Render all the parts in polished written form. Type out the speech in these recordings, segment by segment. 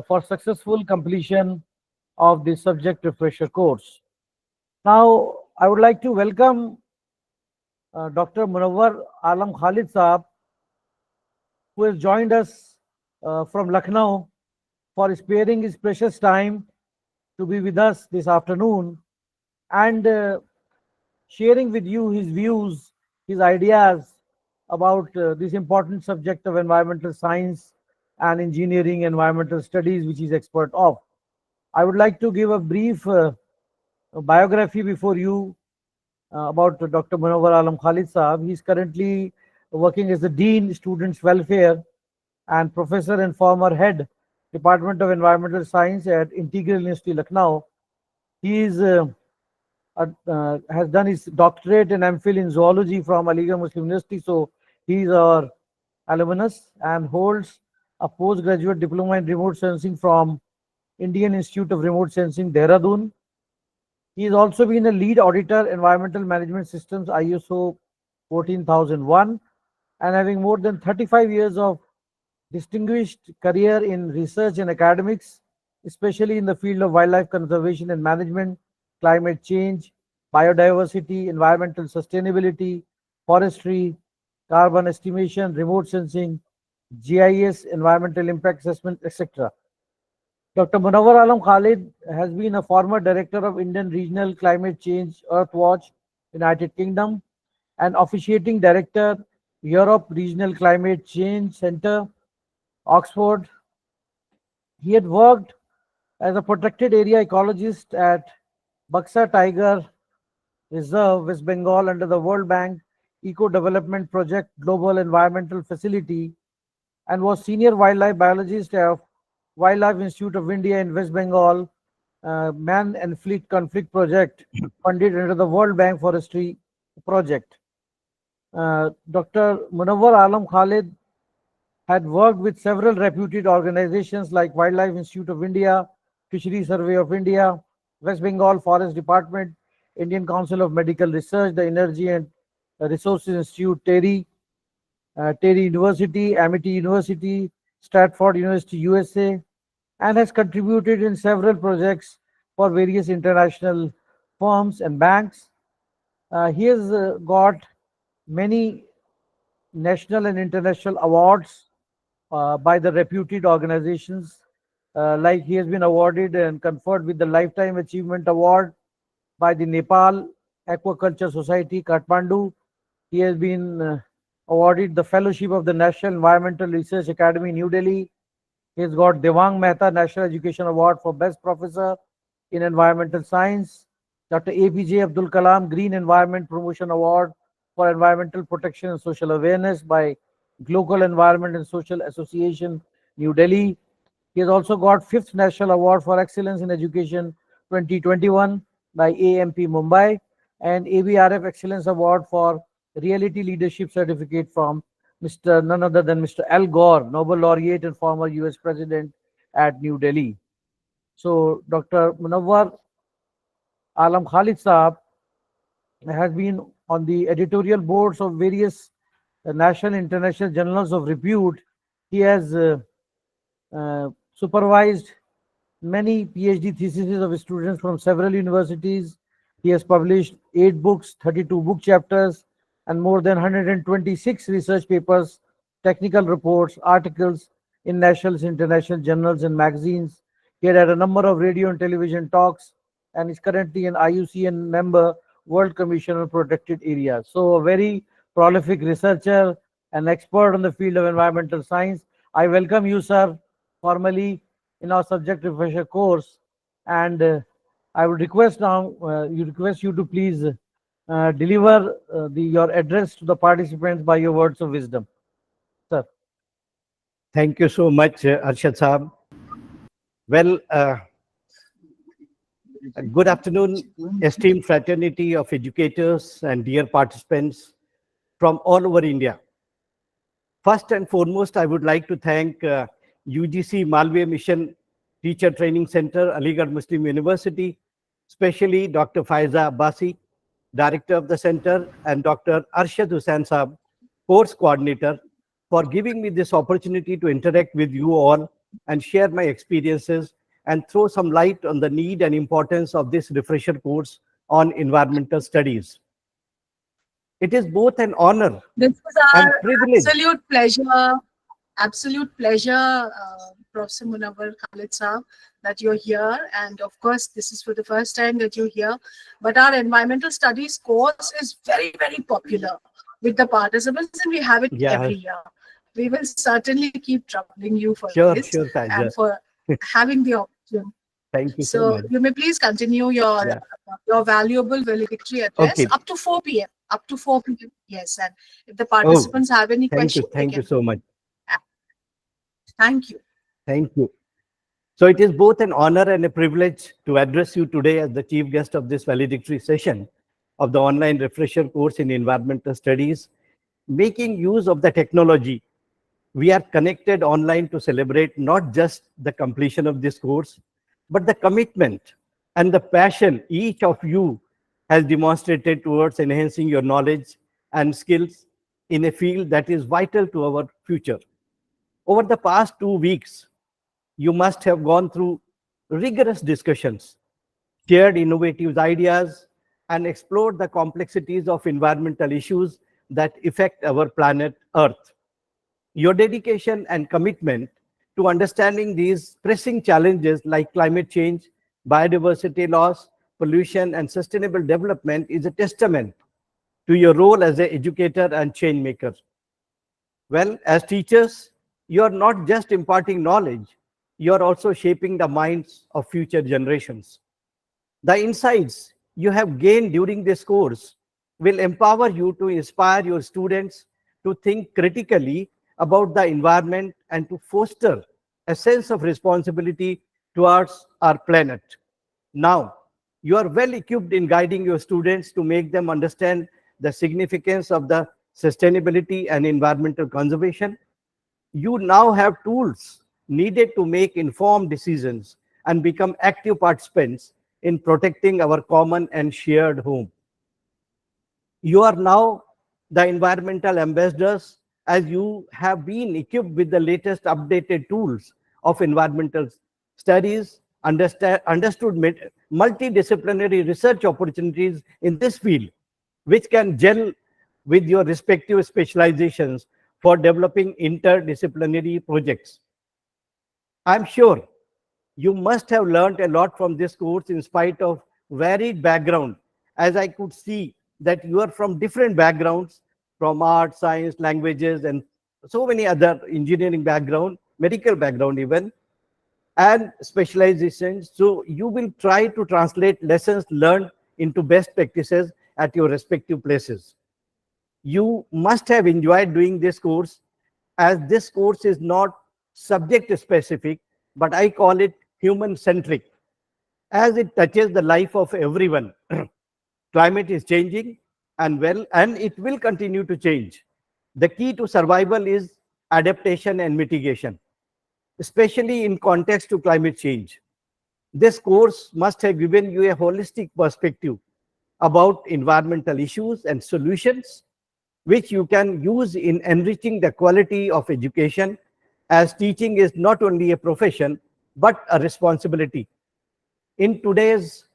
for successful completion of the subject refresher course. Now, I would like to welcome Dr. Munawwar Alam Khalid Saab, who has joined us from Lucknow for sparing his precious time to be with us this afternoon and sharing with you his views, his ideas about this important subject of environmental science and engineering environmental studies, which he is expert of. I would like to give a brief biography before you about Dr. Munawwar Alam Khalid Saab. He is currently working as the Dean, Students Welfare, and Professor and former Head, Department of Environmental Science at Integral University, Lucknow. He is has done his doctorate and MPhil in zoology from Aligarh Muslim University, so he is our alumnus, and holds a postgraduate diploma in remote sensing from Indian Institute of Remote Sensing, Dehradun. He has also been a lead auditor, Environmental Management Systems, ISO 14001, and having more than 35 years of distinguished career in research and academics, especially in the field of wildlife conservation and management, climate change, biodiversity, environmental sustainability, forestry, carbon estimation, remote sensing, GIS, environmental impact assessment, etc. Dr. Munawwar Alam Khalid has been a former director of Indian Regional Climate Change Earthwatch, United Kingdom, and officiating director, Europe Regional Climate Change Center, Oxford. He had worked as a protected area ecologist at Baksa Tiger Reserve, West Bengal, under the World Bank Eco Development Project Global Environmental Facility, and was senior wildlife biologist of Wildlife Institute of India in West Bengal, Man and Fleet Conflict Project, funded under the World Bank Forestry Project. Dr. Munawwar Alam Khalid had worked with several reputed organizations like Wildlife Institute of India, Fisheries Survey of India, West Bengal Forest Department, Indian Council of Medical Research, the Energy and Resources Institute, TERI, TERI University, Amity University, Stratford University, USA, and has contributed in several projects for various international firms and banks. He has got many national and international awards by the reputed organizations. Like he has been awarded and conferred with the Lifetime Achievement Award by the Nepal Aquaculture Society, Kathmandu. He has been awarded the Fellowship of the National Environmental Research Academy, New Delhi. He has got Devang Mehta National Education Award for Best Professor in Environmental Science. Dr. APJ Abdul Kalam Green Environment Promotion Award for Environmental Protection and Social Awareness by Global Environment and Social Association, New Delhi. He has also got 5th National Award for Excellence in Education 2021 by AMP Mumbai, and ABRF Excellence Award for Reality Leadership Certificate from none other than Mr. Al Gore, Nobel Laureate and former US President at New Delhi. So Dr. Munawwar Alam Khalid Saab has been on the editorial boards of various national and international journals of repute. He has supervised many PhD theses of students from several universities. He has published 8 books, 32 book chapters, and more than 126 research papers, technical reports, articles in national, international journals and magazines. He had a number of radio and television talks, and is currently an IUCN member, World Commission on Protected Areas. So a very prolific researcher, an expert on the field of environmental science. I welcome you, sir, formally in our subject refresher course, and I would request now, request you to please deliver your address to the participants by your words of wisdom, sir. Thank you so much, Arshad Saab. Well, good afternoon, esteemed fraternity of educators and dear participants from all over India. First and foremost, I would like to thank UGC Malviya Mission Teacher Training Center, Aligarh Muslim University, especially Dr. Faiza Abbasi, Director of the Center, and Dr. Arshad Hussain Saab, Course Coordinator, for giving me this opportunity to interact with you all and share my experiences and throw some light on the need and importance of this refresher course on environmental studies. It is both an honor This is and our privilege. absolute pleasure, Professor Munawar Khalid Saab, that you're here. And of course, this is for the first time that you're here. But our environmental studies course is very, very popular with the participants, and we have it Yeah, every year. We will certainly keep troubling you for sure, this sure, and Taja. for having the opportunity. Thank you so So much. you may please continue Yeah. your valuable valedictory address Okay. up to 4 p.m. Up to 4 p.m. Yes, and if the Oh, participants have any thank you. question, they Thank you can. so much. Thank you. Thank you. So it is both an honor and a privilege to address you today as the chief guest of this valedictory session of the online refresher course in environmental studies. Making use of the technology, we are connected online to celebrate not just the completion of this course, but the commitment and the passion each of you has demonstrated towards enhancing your knowledge and skills in a field that is vital to our future. Over the past 2 weeks, you must have gone through rigorous discussions, shared innovative ideas, and explored the complexities of environmental issues that affect our planet Earth. Your dedication and commitment to understanding these pressing challenges like climate change, biodiversity loss, pollution, and sustainable development is a testament to your role as an educator and change maker. Well, as teachers, you are not just imparting knowledge, you are also shaping the minds of future generations. The insights you have gained during this course will empower you to inspire your students to think critically about the environment and to foster a sense of responsibility towards our planet. Now, you are well equipped in guiding your students to make them understand the significance of the sustainability and environmental conservation. You now have tools needed to make informed decisions and become active participants in protecting our common and shared home. You are now the environmental ambassadors as you have been equipped with the latest updated tools of environmental studies, understood multidisciplinary research opportunities in this field, which can gel with your respective specializations for developing interdisciplinary projects. I'm sure you must have learned a lot from this course in spite of varied background, as I could see that you are from different backgrounds, from art, science, languages, and so many other engineering background, medical background even, and specializations. So you will try to translate lessons learned into best practices at your respective places. You must have enjoyed doing this course, as this course is not subject specific, but I call it human centric, as it touches the life of everyone. Climate is changing, and it will continue to change. The key to survival is adaptation and mitigation, especially in context to climate change. This course must have given you a holistic perspective about environmental issues and solutions, which you can use in enriching the quality of education, as teaching is not only a profession but a responsibility. In today's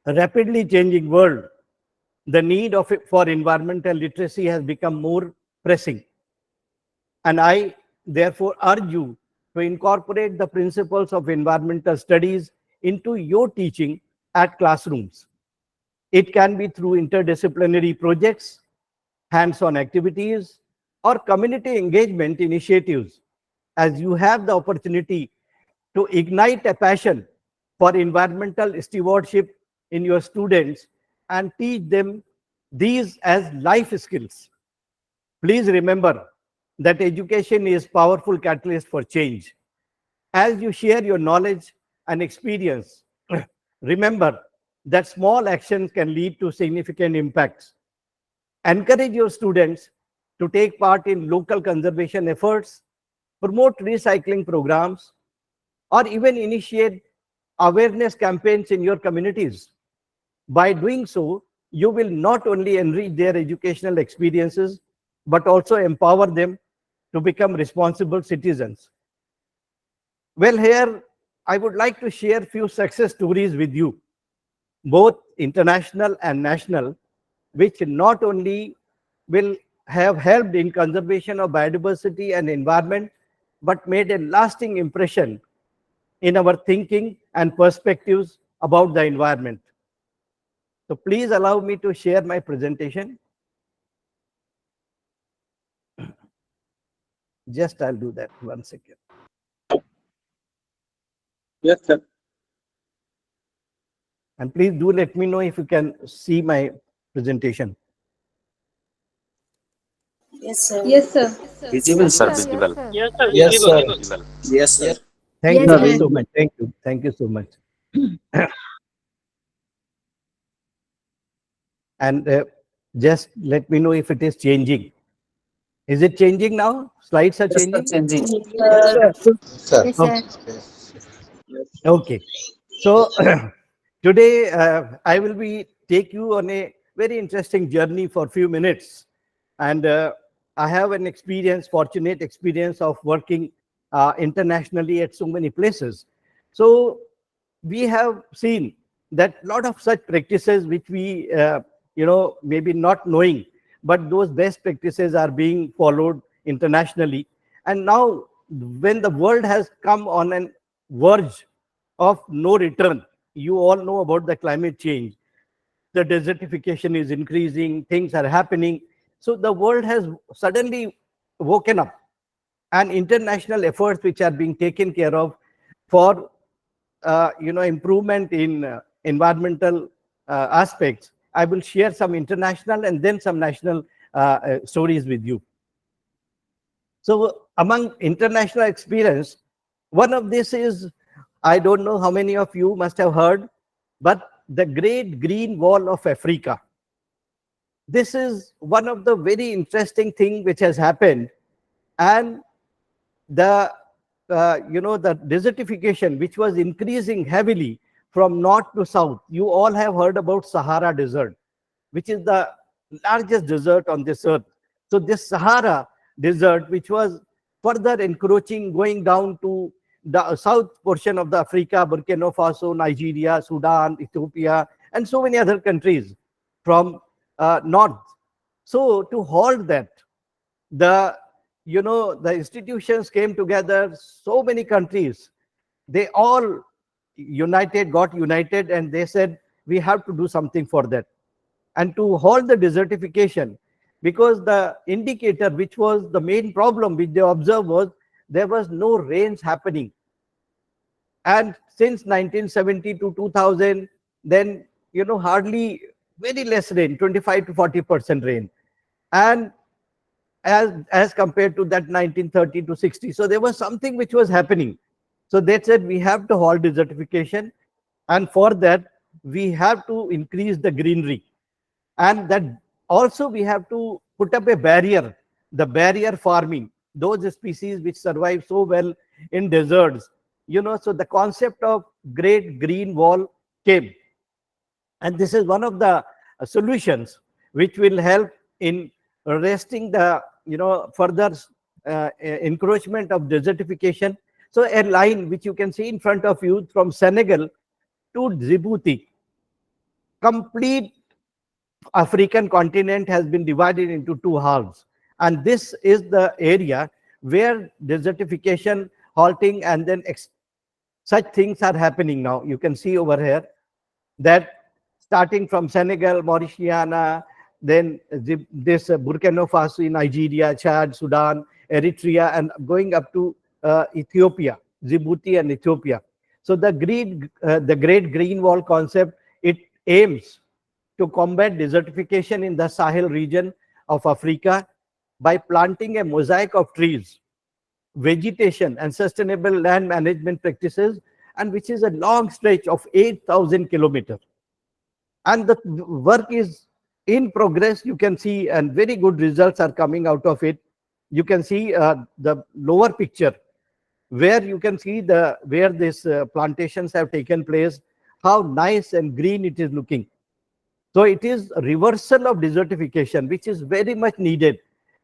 rapidly changing world, the need for environmental literacy has become more pressing. And I therefore urge you to incorporate the principles of environmental studies into your teaching at classrooms. It can be through interdisciplinary projects, hands-on activities, or community engagement initiatives, as you have the opportunity to ignite a passion for environmental stewardship in your students and teach them these as life skills. Please remember that education is powerful catalyst for change. As you share your knowledge and experience, remember that small actions can lead to significant impacts. Encourage your students to take part in local conservation efforts, promote recycling programs, or even initiate awareness campaigns in your communities. By doing so, you will not only enrich their educational experiences, but also empower them to become responsible citizens. Well, here I would like to share few success stories with you, both international and national, which not only will have helped in conservation of biodiversity and environment, but made a lasting impression in our thinking and perspectives about the environment. So please allow me to share my presentation. Just I'll do that 1 second. Yes, sir. And please do let me know if you can see my presentation. Yes, sir. Yes, sir. Visible, sir. Visible. Yes, sir. Yes, sir. Visible. Yes, sir. Thank Yes, you sir. so much. Thank you. Thank you so much. And just let me know if it is changing. Is it changing now? Slides are Yes, sir. changing? Changing. Sir. Yes, sir. Okay. So today I will be take you on a very interesting journey for a few minutes. And I have an experience, fortunate experience of working internationally at so many places. So we have seen that a lot of such practices which we, maybe not knowing, but those best practices are being followed internationally. And now when the world has come on an verge of no return, you all know about the climate change. The desertification is increasing, things are happening. So the world has suddenly woken up, and international efforts which are being taken care of for improvement in environmental aspects. I will share some international and then some national stories with you. So among international experience, one of this is, I don't know how many of you must have heard, but the Great Green Wall of Africa. This is one of the very interesting thing which has happened. And the the desertification which was increasing heavily from north to south. You all have heard about Sahara Desert, which is the largest desert on this earth. So this Sahara Desert, which was further encroaching, going down to the south portion of the Africa, Burkina Faso, Nigeria, Sudan, Ethiopia, and so many other countries from north. So to halt that, the the institutions came together, so many countries, they all got united, and they said we have to do something for that. And to halt the desertification, because the indicator which was the main problem which they observed was there was no rains happening. And since 1970 to 2000, then hardly, very less rain, 25 to 40% rain. And as compared to that 1930 to 60. So there was something which was happening. So they said we have to halt desertification, and for that we have to increase the greenery, and that also we have to put up a barrier, the barrier farming, those species which survive so well in deserts. So the concept of Great Green Wall came, and this is one of the solutions which will help in arresting the further encroachment of desertification. So a line which you can see in front of you from Senegal to Djibouti, complete African continent has been divided into two halves, and this is the area where desertification, halting, and then such things are happening now. You can see over here that starting from Senegal, Mauritania, then this Burkina Faso, Nigeria, Chad, Sudan, Eritrea, and going up to Ethiopia, Djibouti and Ethiopia. So the Great Green Wall concept, it aims to combat desertification in the Sahel region of Africa by planting a mosaic of trees, vegetation, and sustainable land management practices, and which is a long stretch of 8,000 kilometers. And the work is in progress, you can see, and very good results are coming out of it. You can see the lower picture where you can see where these plantations have taken place, how nice and green it is looking. So it is a reversal of desertification, which is very much needed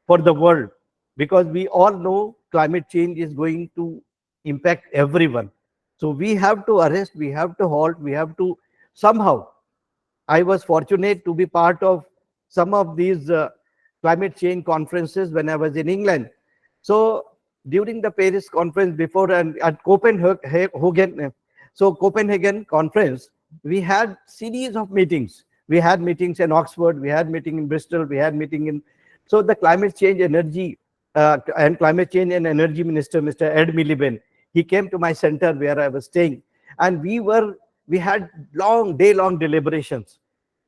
for the world, because we all know climate change is going to impact everyone. So we have to arrest, we have to halt, we have to somehow. I was fortunate to be part of some of these climate change conferences when I was in England. So during the Paris conference before and at Copenhagen, Copenhagen conference, we had series of meetings. We had meetings in Oxford, we had meeting in Bristol, we had meeting in. So the climate change energy and climate change and energy minister, Mr. Ed Miliband, he came to my center where I was staying, and we had day-long deliberations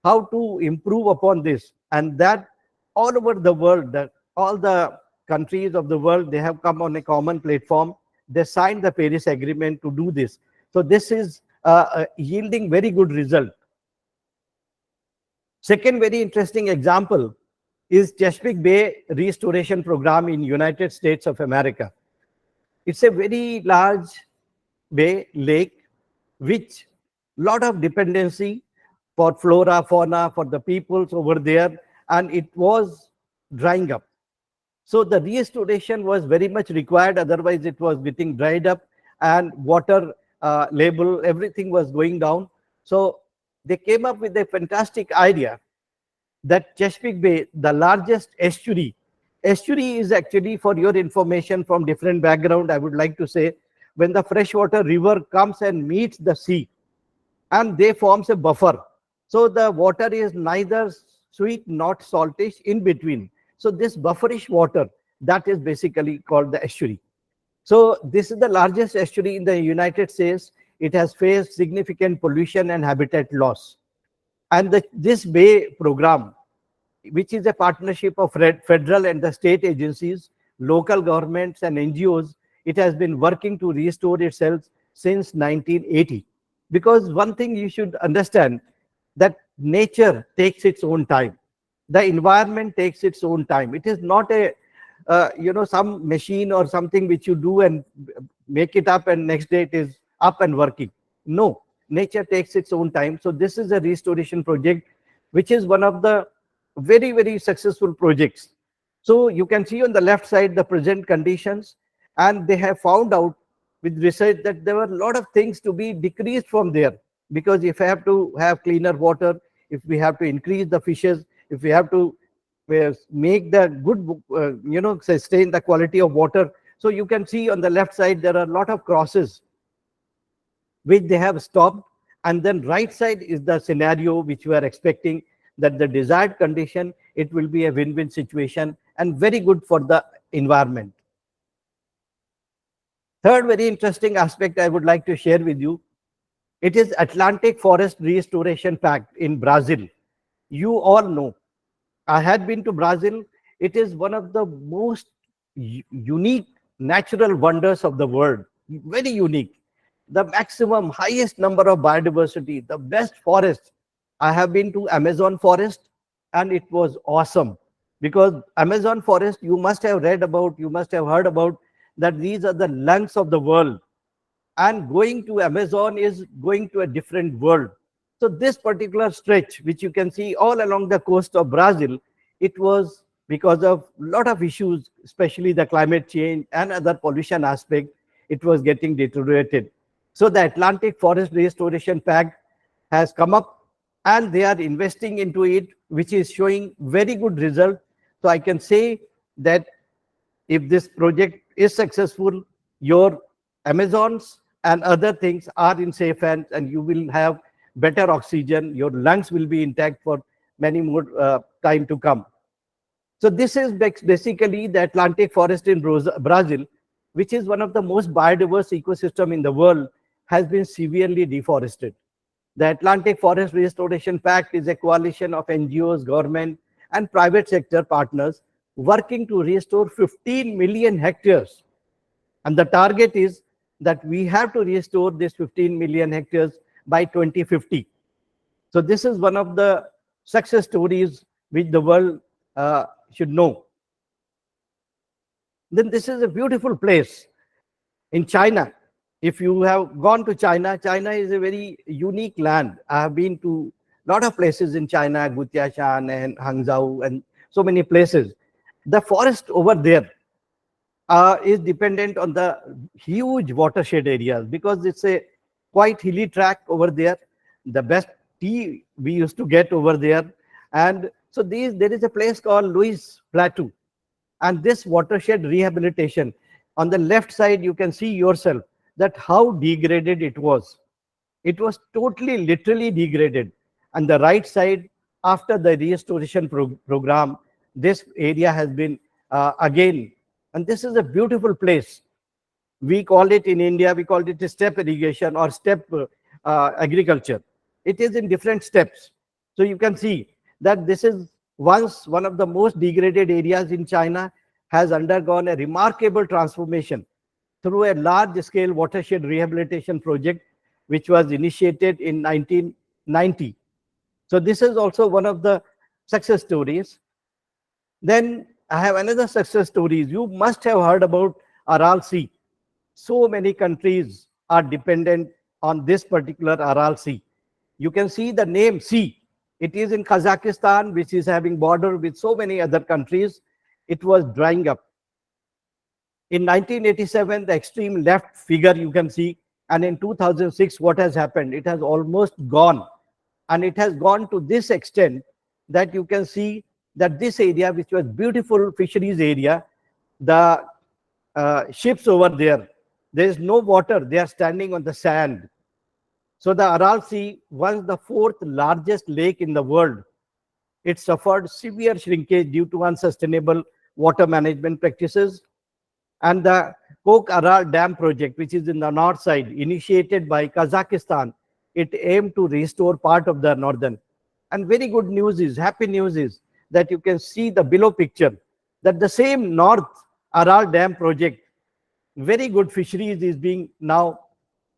how to improve upon this, and that all over the world, that all the countries of the world, they have come on a common platform. They signed the Paris Agreement to do this. So this is yielding very good result. Second very interesting example is Chesapeake Bay Restoration Program in United States of America. It's a very large bay lake, which lot of dependency for flora, fauna, for the peoples over there, and it was drying up. So the restoration was very much required, otherwise it was getting dried up, and water level, everything was going down. So they came up with a fantastic idea that Chesapeake Bay, the largest estuary is actually, for your information from different background, I would like to say, when the freshwater river comes and meets the sea, and they forms a buffer. So the water is neither sweet nor saltish, in between. So this bufferish water, that is basically called the estuary. So this is the largest estuary in the United States. It has faced significant pollution and habitat loss. And this Bay program, which is a partnership of federal and the state agencies, local governments and NGOs, it has been working to restore itself since 1980. Because one thing you should understand, that nature takes its own time. The environment takes its own time. It is not a, some machine or something which you do and make it up and next day it is up and working. No, nature takes its own time. So this is a restoration project, which is one of the very, very successful projects. So you can see on the left side the present conditions, and they have found out with research that there were a lot of things to be decreased from there, because if I have to have cleaner water, if we have to increase the fishes, if we have to make the good, sustain the quality of water. So you can see on the left side, there are a lot of crosses which they have stopped. And then right side is the scenario which we are expecting, that the desired condition, it will be a win-win situation and very good for the environment. Third very interesting aspect I would like to share with you, it is Atlantic Forest Restoration Pact in Brazil. You all know, I had been to Brazil. It is one of the most unique natural wonders of the world, very unique. The maximum, highest number of biodiversity, the best forest. I have been to Amazon forest, and it was awesome, because Amazon forest, you must have read about, you must have heard about, that these are the lungs of the world, and going to Amazon is going to a different world. So this particular stretch, which you can see all along the coast of Brazil, it was because of a lot of issues, especially the climate change and other pollution aspect, it was getting deteriorated. So the Atlantic Forest Restoration Pact has come up, and they are investing into it, which is showing very good result. So I can say that if this project is successful, your Amazons and other things are in safe hands, and you will have better oxygen. Your lungs will be intact for many more time to come. So this is basically the Atlantic forest in Brazil, which is one of the most biodiverse ecosystem in the world, has been severely deforested. The Atlantic Forest Restoration Pact is a coalition of NGOs, government, and private sector partners working to restore 15 million hectares. And the target is that we have to restore this 15 million hectares by 2050. So this is one of the success stories which the world should know. Then this is a beautiful place in China. If you have gone to China, China is a very unique land. I have been to a lot of places in China, Gutiashan and Hangzhou and so many places. The forest over there, is dependent on the huge watershed areas, because it's a quite hilly track over there. The best tea we used to get over there. And so there is a place called Louis Plateau. And this watershed rehabilitation, on the left side, you can see yourself that how degraded it was. It was totally, literally degraded. And the right side, after the restoration program, this area has been again, and this is a beautiful place. We call it in India, we call it a step irrigation or step agriculture. It is in different steps. So you can see that this is once one of the most degraded areas in China, has undergone a remarkable transformation through a large-scale watershed rehabilitation project, which was initiated in 1990. So this is also one of the success stories. Then I have another success story. You must have heard about Aral Sea. So many countries are dependent on this particular Aral Sea. You can see the name sea. It is in Kazakhstan, which is having border with so many other countries. It was drying up. In 1987, the extreme left figure you can see, and in 2006, what has happened? It has almost gone, and it has gone to this extent that you can see that this area, which was beautiful fisheries area, the ships over there, there is no water, they are standing on the sand. So the Aral Sea, once the fourth largest lake in the world, it suffered severe shrinkage due to unsustainable water management practices. And the Kok Aral Dam project, which is in the north side, initiated by Kazakhstan, it aimed to restore part of the northern. And very good news is, happy news is, that you can see the below picture, that the same North Aral Dam project, very good fisheries is being now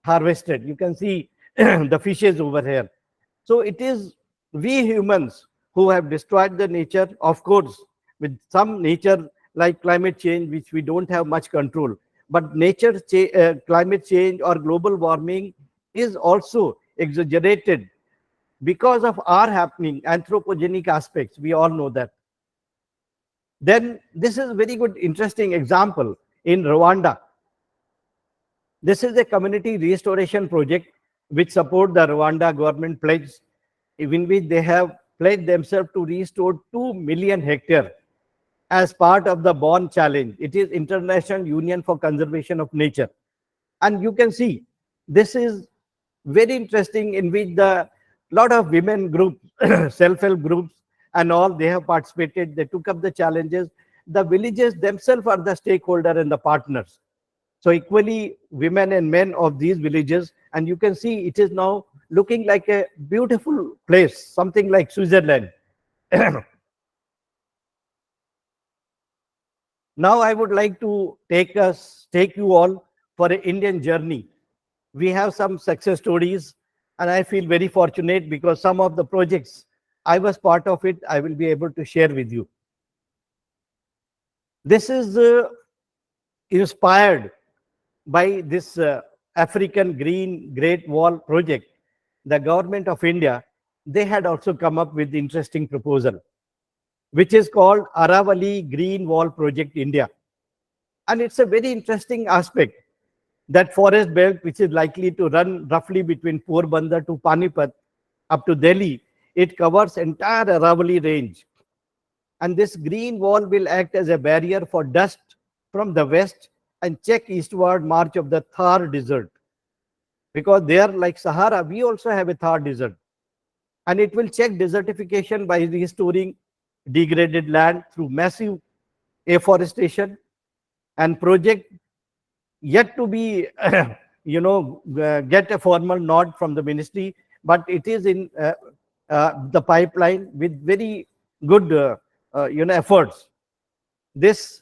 harvested. You can see the fishes over here. So it is we humans who have destroyed the nature, of course, with some nature like climate change, which we don't have much control. But climate change or global warming is also exaggerated because of our happening anthropogenic aspects. We all know that. Then this is a very good, interesting example in Rwanda. This is a community restoration project which support the Rwanda government pledge, in which they have pledged themselves to restore 2 million hectares as part of the Bonn Challenge. It is International Union for Conservation of Nature. And you can see this is very interesting, in which the lot of women groups, self-help groups and all, they have participated. They took up the challenges. The villages themselves are the stakeholder and the partners. So equally, women and men of these villages, and you can see it is now looking like a beautiful place, something like Switzerland. Now I would like to take you all for an Indian journey. We have some success stories, and I feel very fortunate because some of the projects I was part of it, I will be able to share with you. This is inspired by this African Green Great Wall project. The government of India, they had also come up with interesting proposal, which is called Aravali Green Wall Project India. And it's a very interesting aspect, that forest belt, which is likely to run roughly between Porbandar to Panipat up to Delhi, it covers entire Aravali range. And this green wall will act as a barrier for dust from the west and check eastward march of the Thar desert. Because there, like Sahara, we also have a Thar desert. And it will check desertification by restoring degraded land through massive afforestation, and project yet to be get a formal nod from the ministry, but it is in the pipeline with very good efforts. This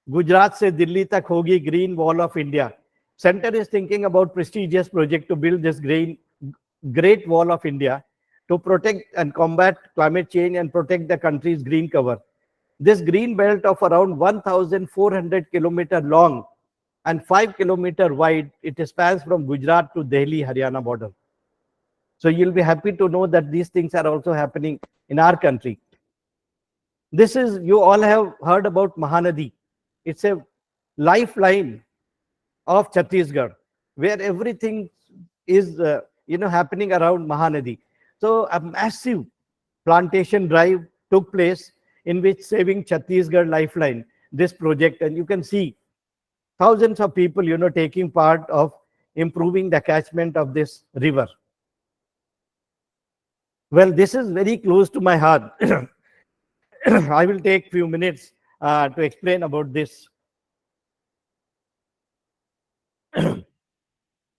Gujarat se Delhi tak hogi green wall of India. Center is thinking about prestigious project to build this great wall of India to protect and combat climate change and protect the country's green cover. This green belt of around 1,400 kilometers long and 5 kilometers wide, it spans from Gujarat to Delhi, Haryana border. So you'll be happy to know that these things are also happening in our country. This is, you all have heard about Mahanadi. It's a lifeline of Chhattisgarh, where everything is happening around Mahanadi. So a massive plantation drive took place in which saving Chhattisgarh lifeline, this project, and you can see thousands of people taking part of improving the catchment of this river. Well, this is very close to my heart. I will take few minutes to explain about this.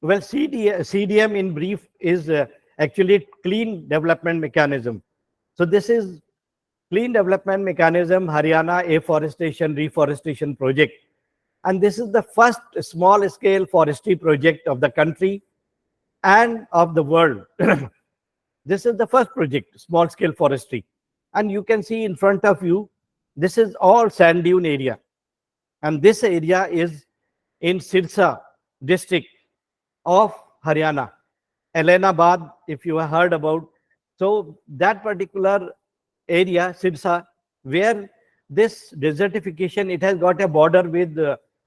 Well, CDM in brief is actually clean development mechanism. So this is clean development mechanism, Haryana afforestation reforestation project. And this is the first small scale forestry project of the country and of the world. This is the first project, small scale forestry. And you can see in front of you, this is all sand dune area. And this area is in Sirsa district of Haryana, Ellenabad, if you have heard about. So that particular area, Sirsa, where this desertification, it has got a border with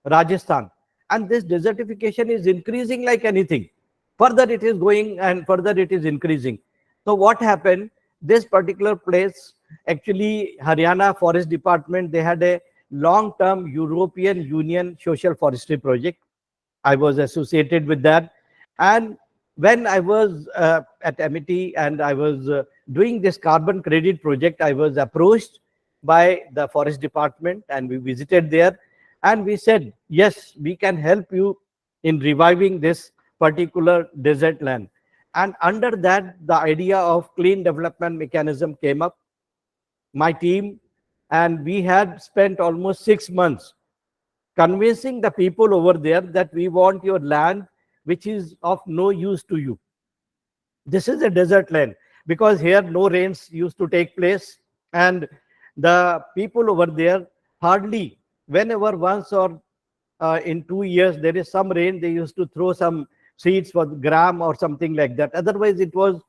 Rajasthan. And this desertification is increasing like anything. Further it is going and further it is increasing. So what happened, this particular place, actually Haryana Forest Department, they had a long-term European Union social forestry project. I was associated with that. And when I was at MIT and I was doing this carbon credit project, I was approached by the forest department and we visited there and we said, yes, we can help you in reviving this particular desert land. And under that, the idea of clean development mechanism came up. My team and we had spent almost 6 months convincing the people over there that we want your land which is of no use to you. This is a desert land because here no rains used to take place and the people over there hardly, whenever once or in 2 years there is some rain, they used to throw some seeds for gram or something like that. Otherwise it was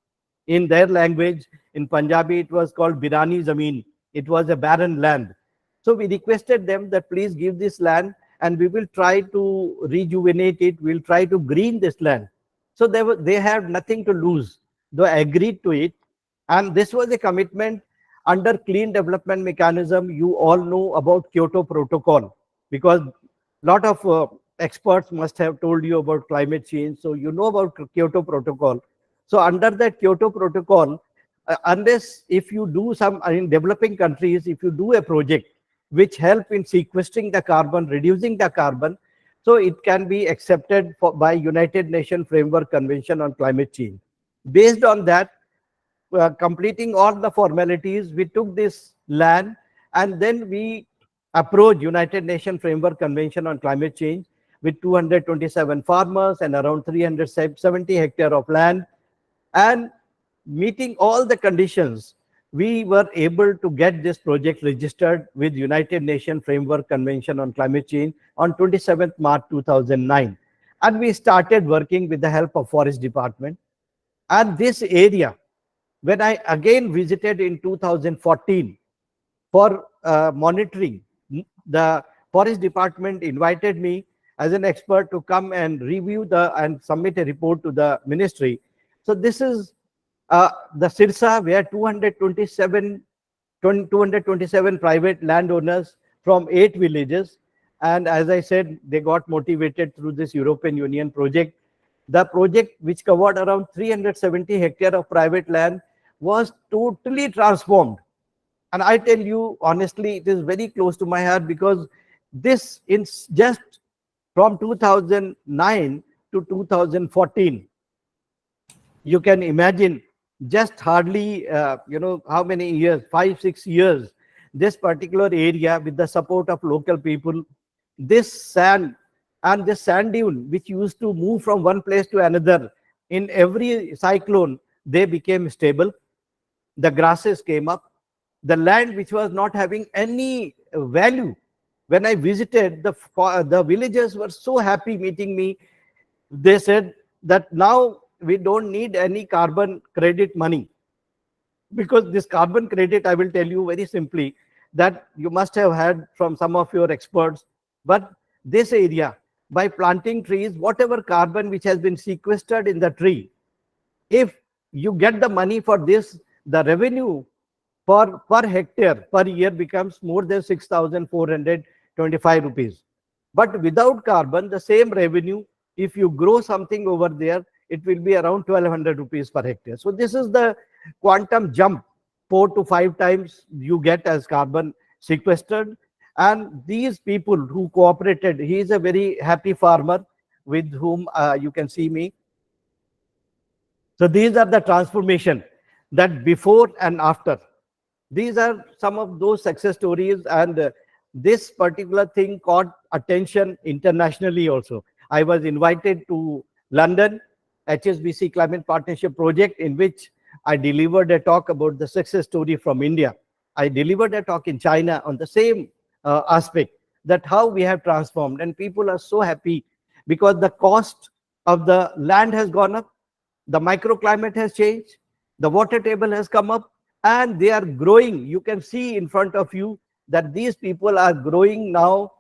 in their language, in Punjabi it was called Birani Zameen. It was a barren land. So we requested them that please give this land and we will try to rejuvenate it. We'll try to green this land. So they had nothing to lose. They agreed to it. And this was a commitment under clean development mechanism. You all know about Kyoto Protocol because a lot of experts must have told you about climate change. So you know about Kyoto Protocol. So under that Kyoto Protocol, unless if you do some, in developing countries, if you do a project which help in sequestering the carbon, reducing the carbon, so it can be accepted by United Nations Framework Convention on Climate Change. Based on that, completing all the formalities, we took this land and then we approached United Nations Framework Convention on Climate Change with 227 farmers and around 370 hectares of land. And meeting all the conditions, we were able to get this project registered with United Nations Framework Convention on Climate Change on 27th March 2009. And we started working with the help of Forest Department. And this area, when I again visited in 2014 for monitoring, the Forest Department invited me as an expert to come and review and submit a report to the ministry. So this is the Sirsa, where 227 private landowners from 8 villages. And as I said, they got motivated through this European Union project. The project, which covered around 370 hectares of private land, was totally transformed. And I tell you, honestly, it is very close to my heart because this is just from 2009 to 2014. You can imagine just hardly, how many years, 5-6 years, this particular area with the support of local people, this sand and this sand dune, which used to move from one place to another, in every cyclone, they became stable. The grasses came up. The land which was not having any value, when I visited, the villagers were so happy meeting me. They said that now we don't need any carbon credit money, because this carbon credit, I will tell you very simply, that you must have heard from some of your experts, but this area by planting trees, whatever carbon which has been sequestered in the tree, if you get the money for this, the revenue for per hectare per year becomes more than 6,425 rupees. But without carbon, the same revenue, if you grow something over there, it will be around 1,200 rupees per hectare. So this is the quantum jump, 4 to 5 times you get as carbon sequestered. And these people who cooperated, he is a very happy farmer with whom you can see me. So these are the transformation that before and after. These are some of those success stories, and this particular thing caught attention internationally also. I was invited to London, HSBC Climate Partnership Project, in which I delivered a talk about the success story from India. I delivered a talk in China on the same aspect, that how we have transformed, and people are so happy because the cost of the land has gone up, the microclimate has changed, the water table has come up, and they are growing. You can see in front of you that these people are growing now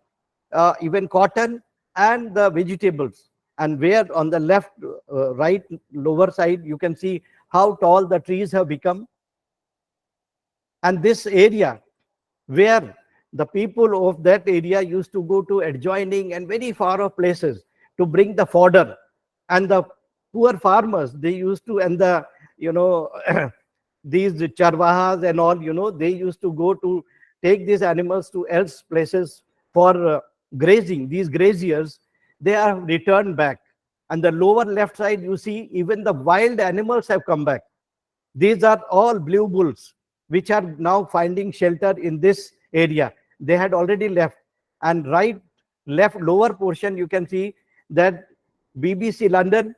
even cotton and the vegetables. And where on the left, right, lower side, you can see how tall the trees have become. And this area where the people of that area used to go to adjoining and very far off places to bring the fodder, and the poor farmers, they used to, and the, you know, these charvahas and all, you know, they used to go to take these animals to else places for grazing. These graziers, they are returned back. And the lower left side, you see, even the wild animals have come back. These are all blue bulls, which are now finding shelter in this area. They had already left. And right, left, lower portion, you can see that BBC London,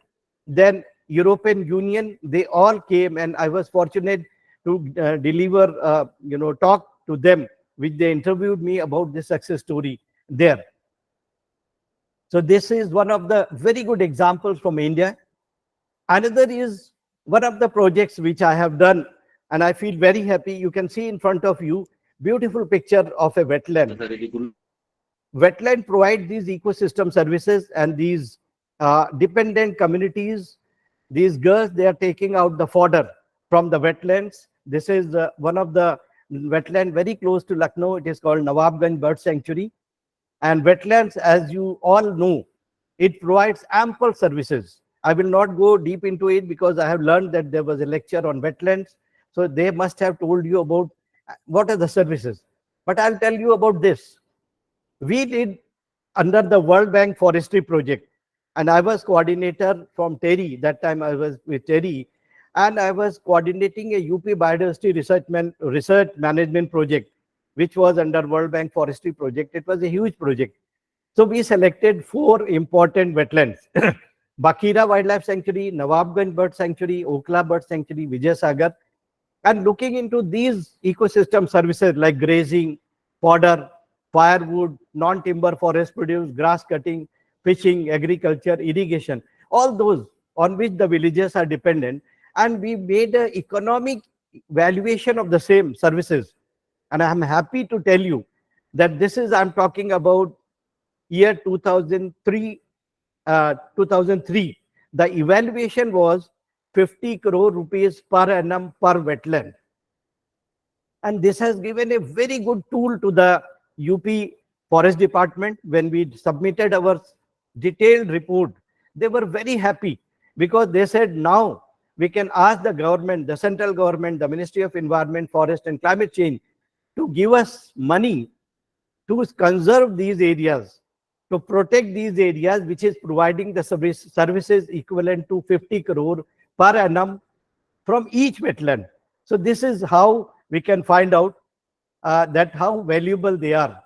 then European Union, they all came, and I was fortunate to deliver, talk to them, which they interviewed me about the success story there. So this is one of the very good examples from India. Another is one of the projects which I have done, and I feel very happy. You can see in front of you, beautiful picture of a wetland. Wetland provide these ecosystem services, and these dependent communities, these girls, they are taking out the fodder from the wetlands. This is one of the wetland very close to Lucknow. It is called Nawabganj Bird Sanctuary. And wetlands, as you all know, it provides ample services. I will not go deep into it because I have learned that there was a lecture on wetlands. So they must have told you about what are the services. But I'll tell you about this. We did under the World Bank Forestry Project, and I was coordinator from Terry. That time I was with Terry, and I was coordinating a UP Biodiversity Research Management Project, which was under World Bank Forestry Project. It was a huge project. So we selected 4 important wetlands: Bakira Wildlife Sanctuary, Nawabganj Bird Sanctuary, Okla Bird Sanctuary, Vijayasagar. And looking into these ecosystem services like grazing, fodder, firewood, non-timber forest produce, grass cutting, fishing, agriculture, irrigation, all those on which the villages are dependent. And we made an economic valuation of the same services. And I'm happy to tell you that this is, I'm talking about year 2003. 2003. The evaluation was 50 crore rupees per annum per wetland. And this has given a very good tool to the UP Forest Department. When we submitted our detailed report, they were very happy because they said now we can ask the government, the central government, the Ministry of Environment, Forest and Climate Change to give us money to conserve these areas, to protect these areas, which is providing the services equivalent to 50 crore per annum from each wetland. So this is how we can find out that how valuable they are.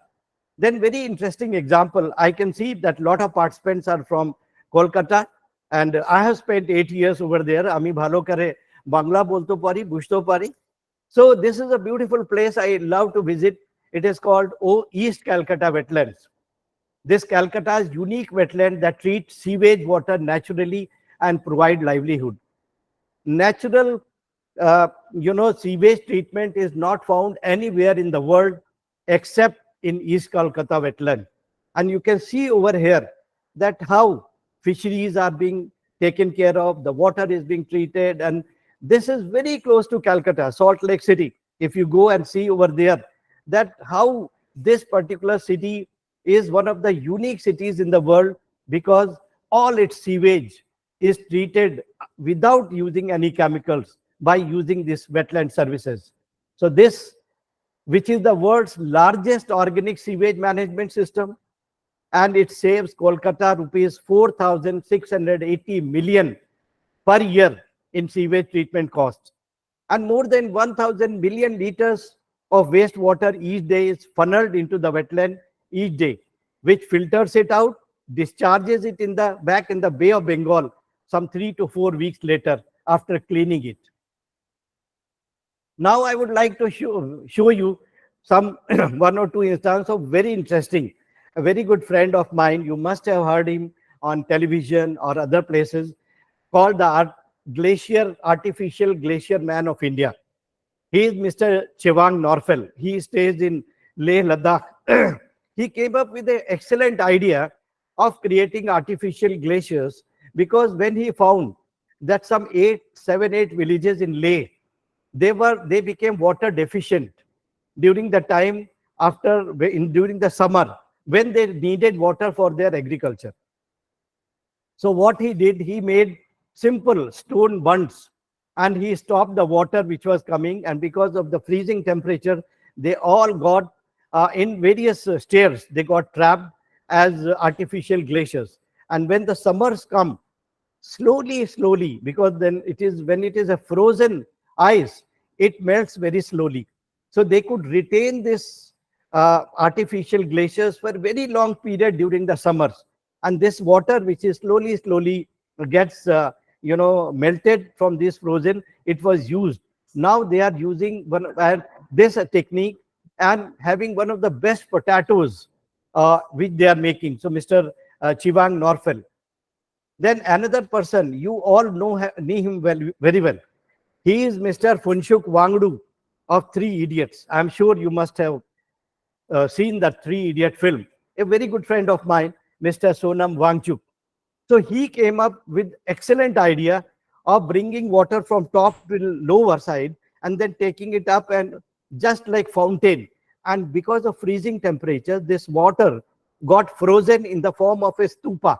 Then very interesting example, I can see that a lot of participants are from Kolkata, and I have spent 8 years over there. Ami bhalo kare Bangla bolto pari, bushto pari. So this is a beautiful place I love to visit. It is called East Calcutta Wetlands. This Calcutta's unique wetland that treats sewage water naturally and provide livelihood. Natural, sewage treatment is not found anywhere in the world except in East Calcutta wetland. And you can see over here that how fisheries are being taken care of, the water is being treated, and this is very close to Calcutta, Salt Lake City. If you go and see over there, that how this particular city is one of the unique cities in the world, because all its sewage is treated without using any chemicals by using this wetland services. So this, which is the world's largest organic sewage management system, and it saves Kolkata rupees 4,680 million per year in sewage treatment costs. And more than 1,000 million liters of wastewater each day is funneled into the wetland each day, which filters it out, discharges it in the back in the Bay of Bengal some 3 to 4 weeks later after cleaning it. Now I would like to show you some one or two instances of very interesting. A very good friend of mine, you must have heard him on television or other places, called the Artificial Glacier Man of India. He is Mr. Chewang Norfel. He stays in Leh, Ladakh. He came up with an excellent idea of creating artificial glaciers, because when he found that some 7, 8 villages in Leh, they became water deficient during the time during the summer, when they needed water for their agriculture. So what he did, he made simple stone bunds, and he stopped the water which was coming, and because of the freezing temperature, they all got in various stairs, they got trapped as artificial glaciers. And when the summers come, slowly, because then when it is a frozen ice, it melts very slowly. So they could retain this artificial glaciers for a very long period during the summers. And this water, which is slowly gets melted from this frozen, it was used. Now they are using this technique and having one of the best potatoes which they are making. So Mr. Chewang Norfel. Then another person, you all know him very well. He is Mr. Phunshuk Wangdu of Three Idiots. I'm sure you must have seen that Three Idiot film. A very good friend of mine, Mr. Sonam Wangchuk. So he came up with excellent idea of bringing water from top to lower side and then taking it up and just like fountain. And because of freezing temperature, this water got frozen in the form of a stupa.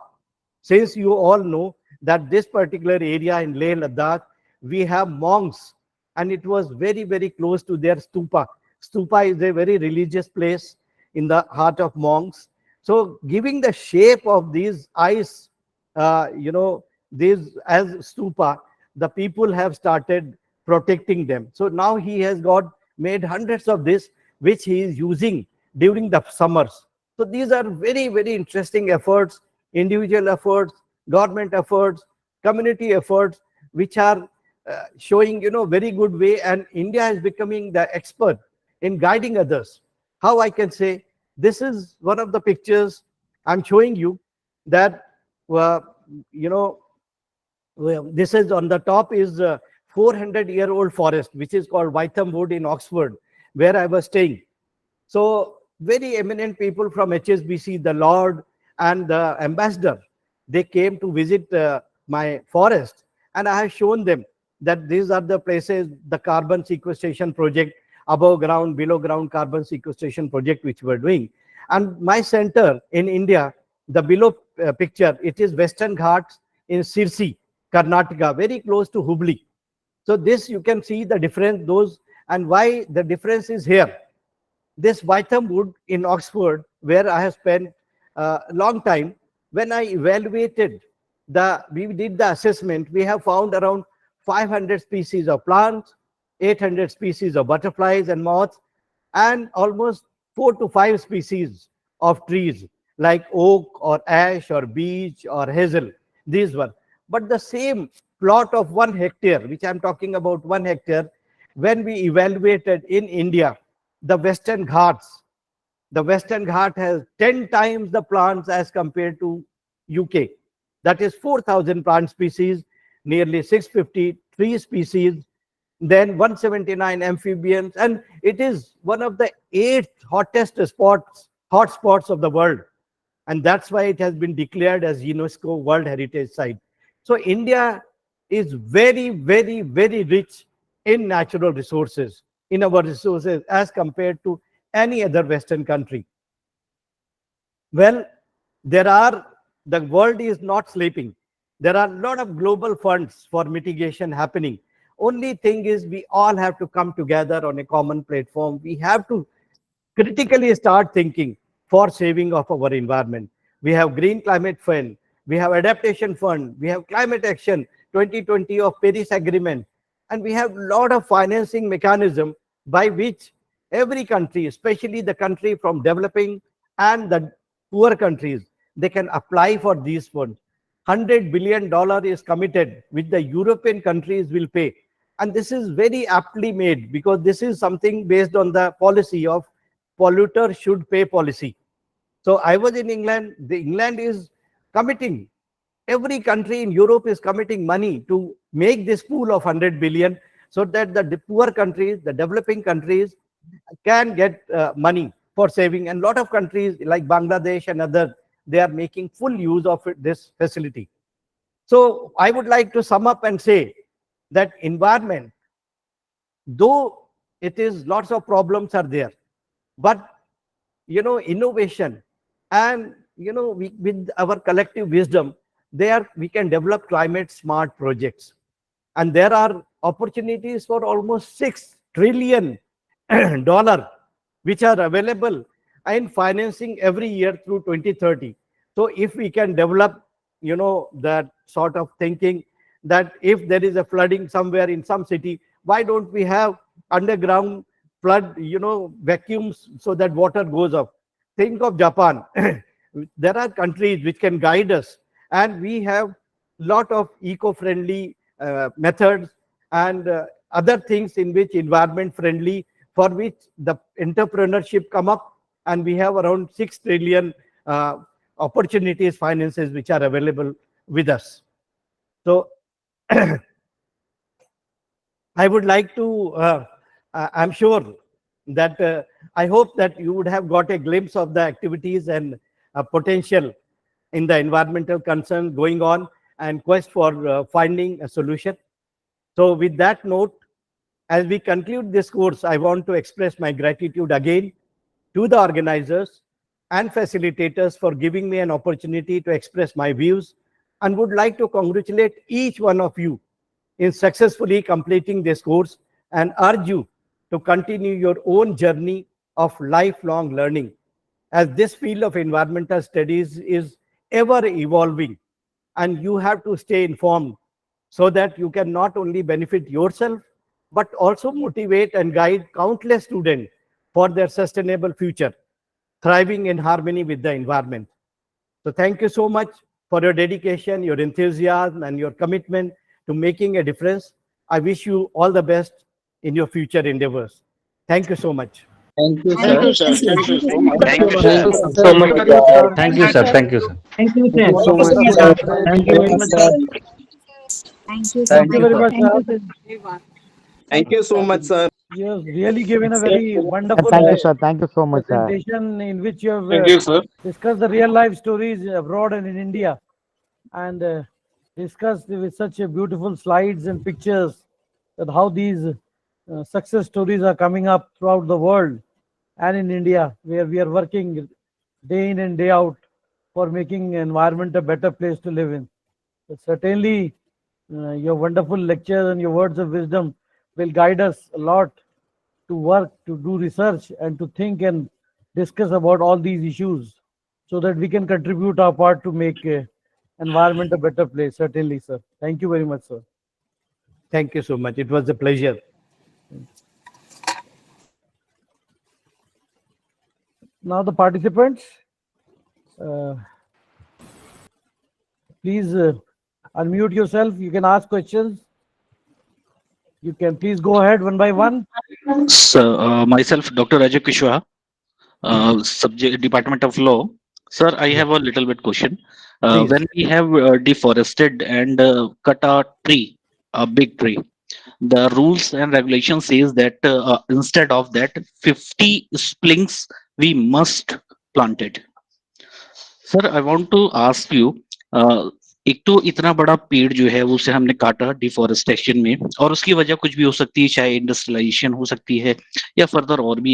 Since you all know that this particular area in Leh Ladakh, we have monks, and it was very close to their stupa. Stupa is a very religious place in the heart of monks. So giving the shape of these ice, these as stupa, the people have started protecting them. So now he has made hundreds of this, which he is using during the summers. So these are very interesting efforts, individual efforts, government efforts, community efforts, which are showing very good way, and India is becoming the expert in guiding others. How I can say, this is one of the pictures I'm showing you, that this is on the top is 400-year-old forest, which is called Wytham Wood in Oxford, where I was staying. So very eminent people from HSBC, the Lord and the ambassador, they came to visit my forest, and I have shown them that these are the places, the carbon sequestration project, above ground, below ground carbon sequestration project which we're doing. And my center in India, the below picture, it is Western Ghats in Sirsi, Karnataka, very close to Hubli. So this you can see the difference, and why the difference is here. This Wytham Wood in Oxford, where I have spent a long time, when I evaluated we did the assessment, we have found around 500 species of plants, 800 species of butterflies and moths, and almost 4 to 5 species of trees like oak or ash or beech or hazel. These were. But the same plot of 1 hectare, which I'm talking about 1 hectare, when we evaluated in India, the Western Ghats has 10 times the plants as compared to UK. That is 4,000 plant species, nearly 650 tree species, then 179 amphibians, and it is one of the 8 hotspots of the world. And that's why it has been declared as UNESCO World Heritage Site. So India is very, very, very rich in natural resources, in our resources, as compared to any other Western country. Well, the world is not sleeping. There are a lot of global funds for mitigation happening. Only thing is we all have to come together on a common platform. We have to critically start thinking for saving of our environment. We have Green Climate Fund, we have Adaptation Fund, we have Climate Action 2020 of Paris Agreement, and we have a lot of financing mechanism by which every country, especially the country from developing and the poor countries, they can apply for these funds. $100 billion is committed, which the European countries will pay. And this is very aptly made because this is something based on the policy of polluter should pay policy. So I was in England. England is committing, every country in Europe is committing money to make this pool of 100 billion so that the poor countries, the developing countries can get money for saving. And a lot of countries like Bangladesh and others, they are making full use of this facility. So I would like to sum up and say that environment, though it is lots of problems are there, but innovation and with our collective wisdom, we can develop climate smart projects, and there are opportunities for almost $6 trillion which are available in financing every year through 2030. So if we can develop that sort of thinking, that if there is a flooding somewhere in some city, why don't we have underground flood vacuums so that water goes up? Think of Japan. There are countries which can guide us, and we have lot of eco-friendly methods and other things in which environment friendly, for which the entrepreneurship come up, and we have around 6 trillion opportunities, finances which are available with us. So I would like to, I'm sure that I hope that you would have got a glimpse of the activities and potential in the environmental concern going on and quest for finding a solution. So with that note, as we conclude this course, I want to express my gratitude again to the organizers and facilitators for giving me an opportunity to express my views, and would like to congratulate each one of you in successfully completing this course and urge you to continue your own journey of lifelong learning, as this field of environmental studies is ever evolving, and you have to stay informed so that you can not only benefit yourself, but also motivate and guide countless students for their sustainable future, thriving in harmony with the environment. So thank you so much for your dedication, your enthusiasm, and your commitment to making a difference. I wish you all the best in your future endeavors. Thank you so much. Thank you, Thank sir. you, sir. Thank you so much. Thank you, Thank sir. you so much. Thank you, sir. Thank you, sir. Thank you so much, very sir. much. Thank you very much, sir. Thank you. Thank you very much, Thank sir. you, sir. Thank you so much, sir. You have really given a very wonderful Thank you, sir. Thank you so much, sir. presentation in which you have Thank you, sir. discussed the real life stories abroad and in India, and discussed with such a beautiful slides and pictures that how these success stories are coming up throughout the world and in India, where we are working day in and day out for making environment a better place to live in. So certainly, your wonderful lectures and your words of wisdom will guide us a lot to work, to do research, and to think and discuss about all these issues so that we can contribute our part to make environment a better place. Certainly, sir. Thank you very much, sir. Thank you so much. It was a pleasure. Now the participants, please unmute yourself. You can ask questions. You can please go ahead one by one. So, myself, Dr. Rajat Kishwa, subject Department of Law. Sir, I have a little bit question. Please. When we have deforested and cut a tree, a big tree, the rules and regulations says that instead of that, 50 splings we must plant it. Sir I want to ask you, एक तो इतना बड़ा पेड़ जो है वो उसे हमने काटा डिफोरेस्टेशन में, और उसकी वजह कुछ भी हो सकती है, चाहे इंडस्ट्रियलाइजेशन हो सकती है या फर्दर और भी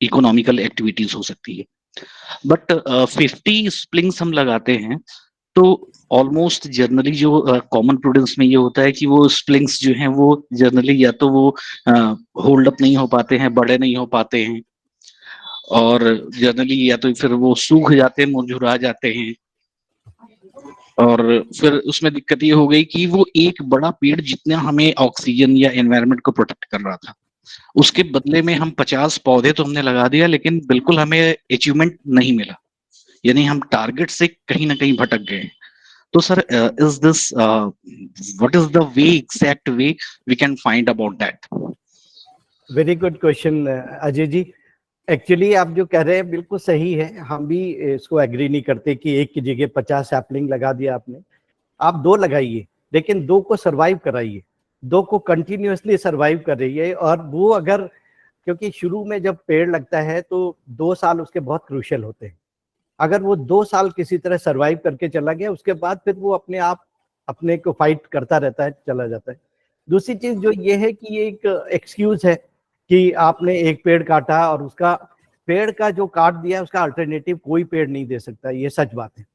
इकोनॉमिकल एक्टिविटीज हो सकती है। बट 50 स्प्लिंग्स हम लगाते हैं तो ऑलमोस्ट जनरली जो कॉमन प्रूडेंस में ये होता है कि वो स्प्लिंग्स जो हैं वो जनरली या तो वो होल्ड अप नहीं हो पाते हैं, बड़े नहीं हो पाते हैं, और जनरली या तो फिर वो सूख जाते हैं, मुरझुरा जाते हैं। और फिर उसमें दिक्कत ये हो गई कि वो एक बड़ा पेड़ जितना हमें ऑक्सीजन या एनवायरनमेंट को प्रोटेक्ट कर रहा था, उसके बदले में हम 50 पौधे तो हमने लगा दिया, लेकिन बिल्कुल हमें अचीवमेंट नहीं मिला, यानी हम टारगेट से कहीं ना कहीं भटक गए। तो sir, is this what is the way, exact way we can find about that? Very good question Ajay ji. Actually आप जो कह रहे हैं बिल्कुल सही है, हम भी इसको एग्री नहीं करते कि एक की जगह 50 सैपलिंग लगा दिया आपने। आप 2 लगाइए, लेकिन 2 को सरवाइव कराइए, 2 को कंटिन्यूअसली सरवाइव कराइए। और वो अगर, क्योंकि शुरू में जब पेड़ लगता है तो 2 साल उसके बहुत क्रूशियल होते हैं। अगर वो 2 साल किसी तरह सरवाइव करके चला गया, उसके बाद फिर वो अपने आप अपने को फाइट करता रहता है, चला जाता है। दूसरी चीज जो ये है कि ये एक एक्सक्यूज है कि आपने एक पेड़ काटा और उसका, पेड़ का जो काट दिया उसका अल्टरनेटिव कोई पेड़ नहीं दे सकता, ये सच बात है।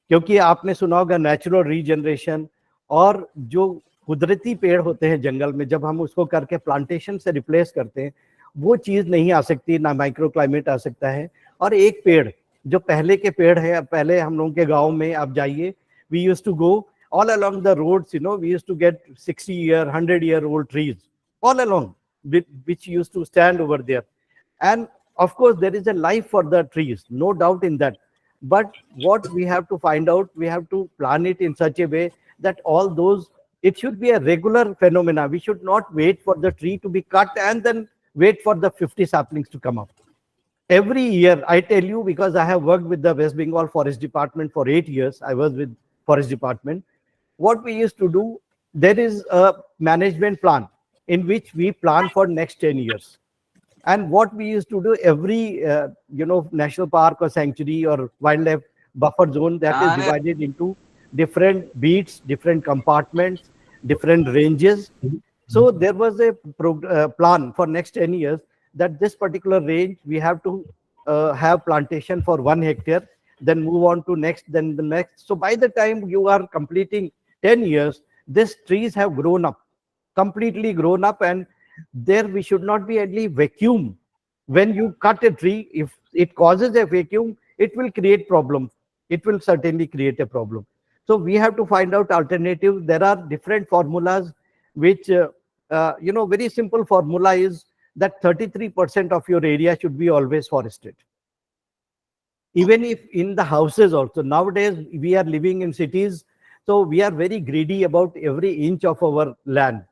क्योंकि आपने सुना होगा नेचुरल रीजनरेशन, और जो कुदरती पेड़ होते हैं जंगल में, जब हम उसको करके प्लांटेशन से रिप्लेस करते हैं, वो चीज़ नहीं आ सकती, ना माइक्रो क्लाइमेट आ सकता है। और एक पेड़ जो पहले के पेड़ है, पहले हम लोगों के गाँव में आप जाइए, we use to go all along the roads, you know, we used to get 60-year, 100-year-old trees all along, which used to stand over there. And of course, there is a life for the trees, no doubt in that. But what we have to find out, we have to plan it in such a way that all those, it should be a regular phenomena. We should not wait for the tree to be cut and then wait for the 50 saplings to come up. Every year, I tell you, because I have worked with the West Bengal Forest Department for 8 years, I was with Forest Department. What we used to do, there is a management plan in which we plan for next 10 years. And what we used to do, every national park or sanctuary or wildlife buffer zone, that is divided into different beats, different compartments, different ranges. So there was a plan for next 10 years that this particular range we have to have plantation for 1 hectare, then move on to next, then the next. So by the time you are completing 10 years, these trees have grown up, completely grown up, and there we should not be any vacuum. When you cut a tree, if it causes a vacuum, it will create problem. It will certainly create a problem. So we have to find out alternatives. There are different formulas, which, very simple formula is that 33% of your area should be always forested. Even if in the houses also, nowadays we are living in cities, so we are very greedy about every inch of our land.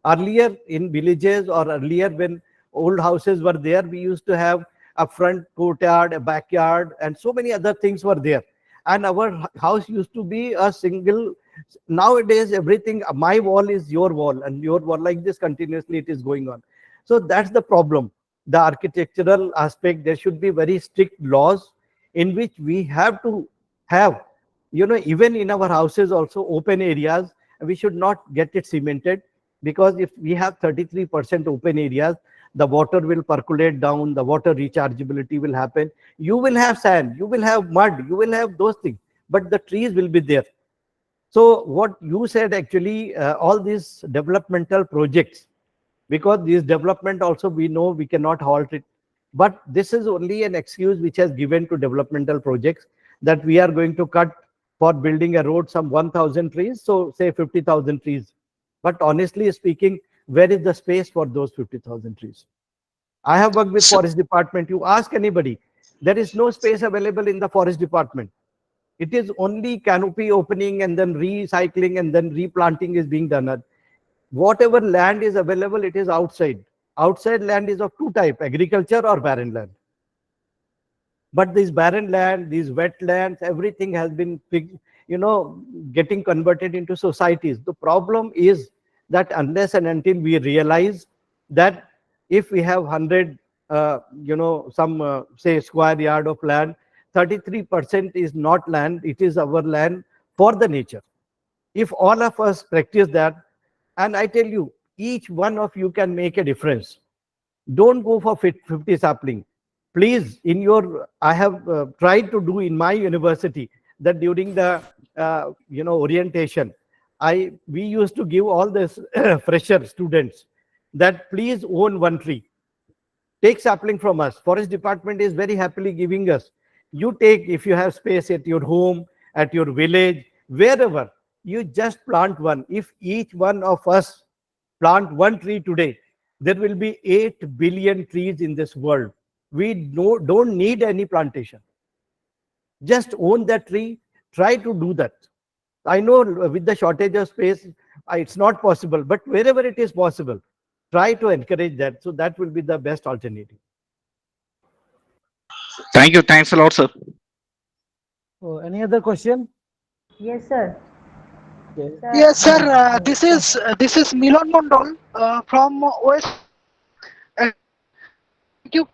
Earlier in villages, or earlier when old houses were there, we used to have a front courtyard, a backyard, and so many other things were there. And our house used to be a single. Nowadays, everything, my wall is your wall, and your wall, like this continuously it is going on. So that's the problem. The architectural aspect, there should be very strict laws in which we have to have, even in our houses also, open areas. We should not get it cemented, because if we have 33% open areas, the water will percolate down, the water rechargeability will happen. You will have sand, you will have mud, you will have those things, but the trees will be there. So what you said, actually, all these developmental projects, because these development also, we know we cannot halt it, but this is only an excuse which has given to developmental projects, that we are going to cut for building a road some 1,000 trees, so say 50,000 trees. But honestly speaking, where is the space for those 50,000 trees? I have worked with forest department. You ask anybody, there is no space available in the forest department. It is only canopy opening and then recycling and then replanting is being done. Whatever land is available, it is outside. Outside land is of 2 types, agriculture or barren land. But this barren land, these wetlands, everything has been, getting converted into societies. The problem is that unless and until we realize that if we have 100, say square yard of land, 33% is not land, it is our land for the nature. If all of us practice that, and I tell you, each one of you can make a difference. Don't go for 50 sapling. Please, I have tried to do in my university that during the orientation, we used to give all this fresher students that please own one tree. Take sapling from us. Forest department is very happily giving us. You take, if you have space at your home, at your village, wherever, you just plant one. If each one of us plant one tree today, there will be 8 billion trees in this world. We don't need any plantation. Just own that tree. Try to do that. I know with the shortage of space, it's not possible, but wherever it is possible, try to encourage that. So that will be the best alternative. Thank you. Thanks a lot, sir. So any other question? Yes, sir. Okay. Yes, sir. This is Milan Mondol from West. Thank you.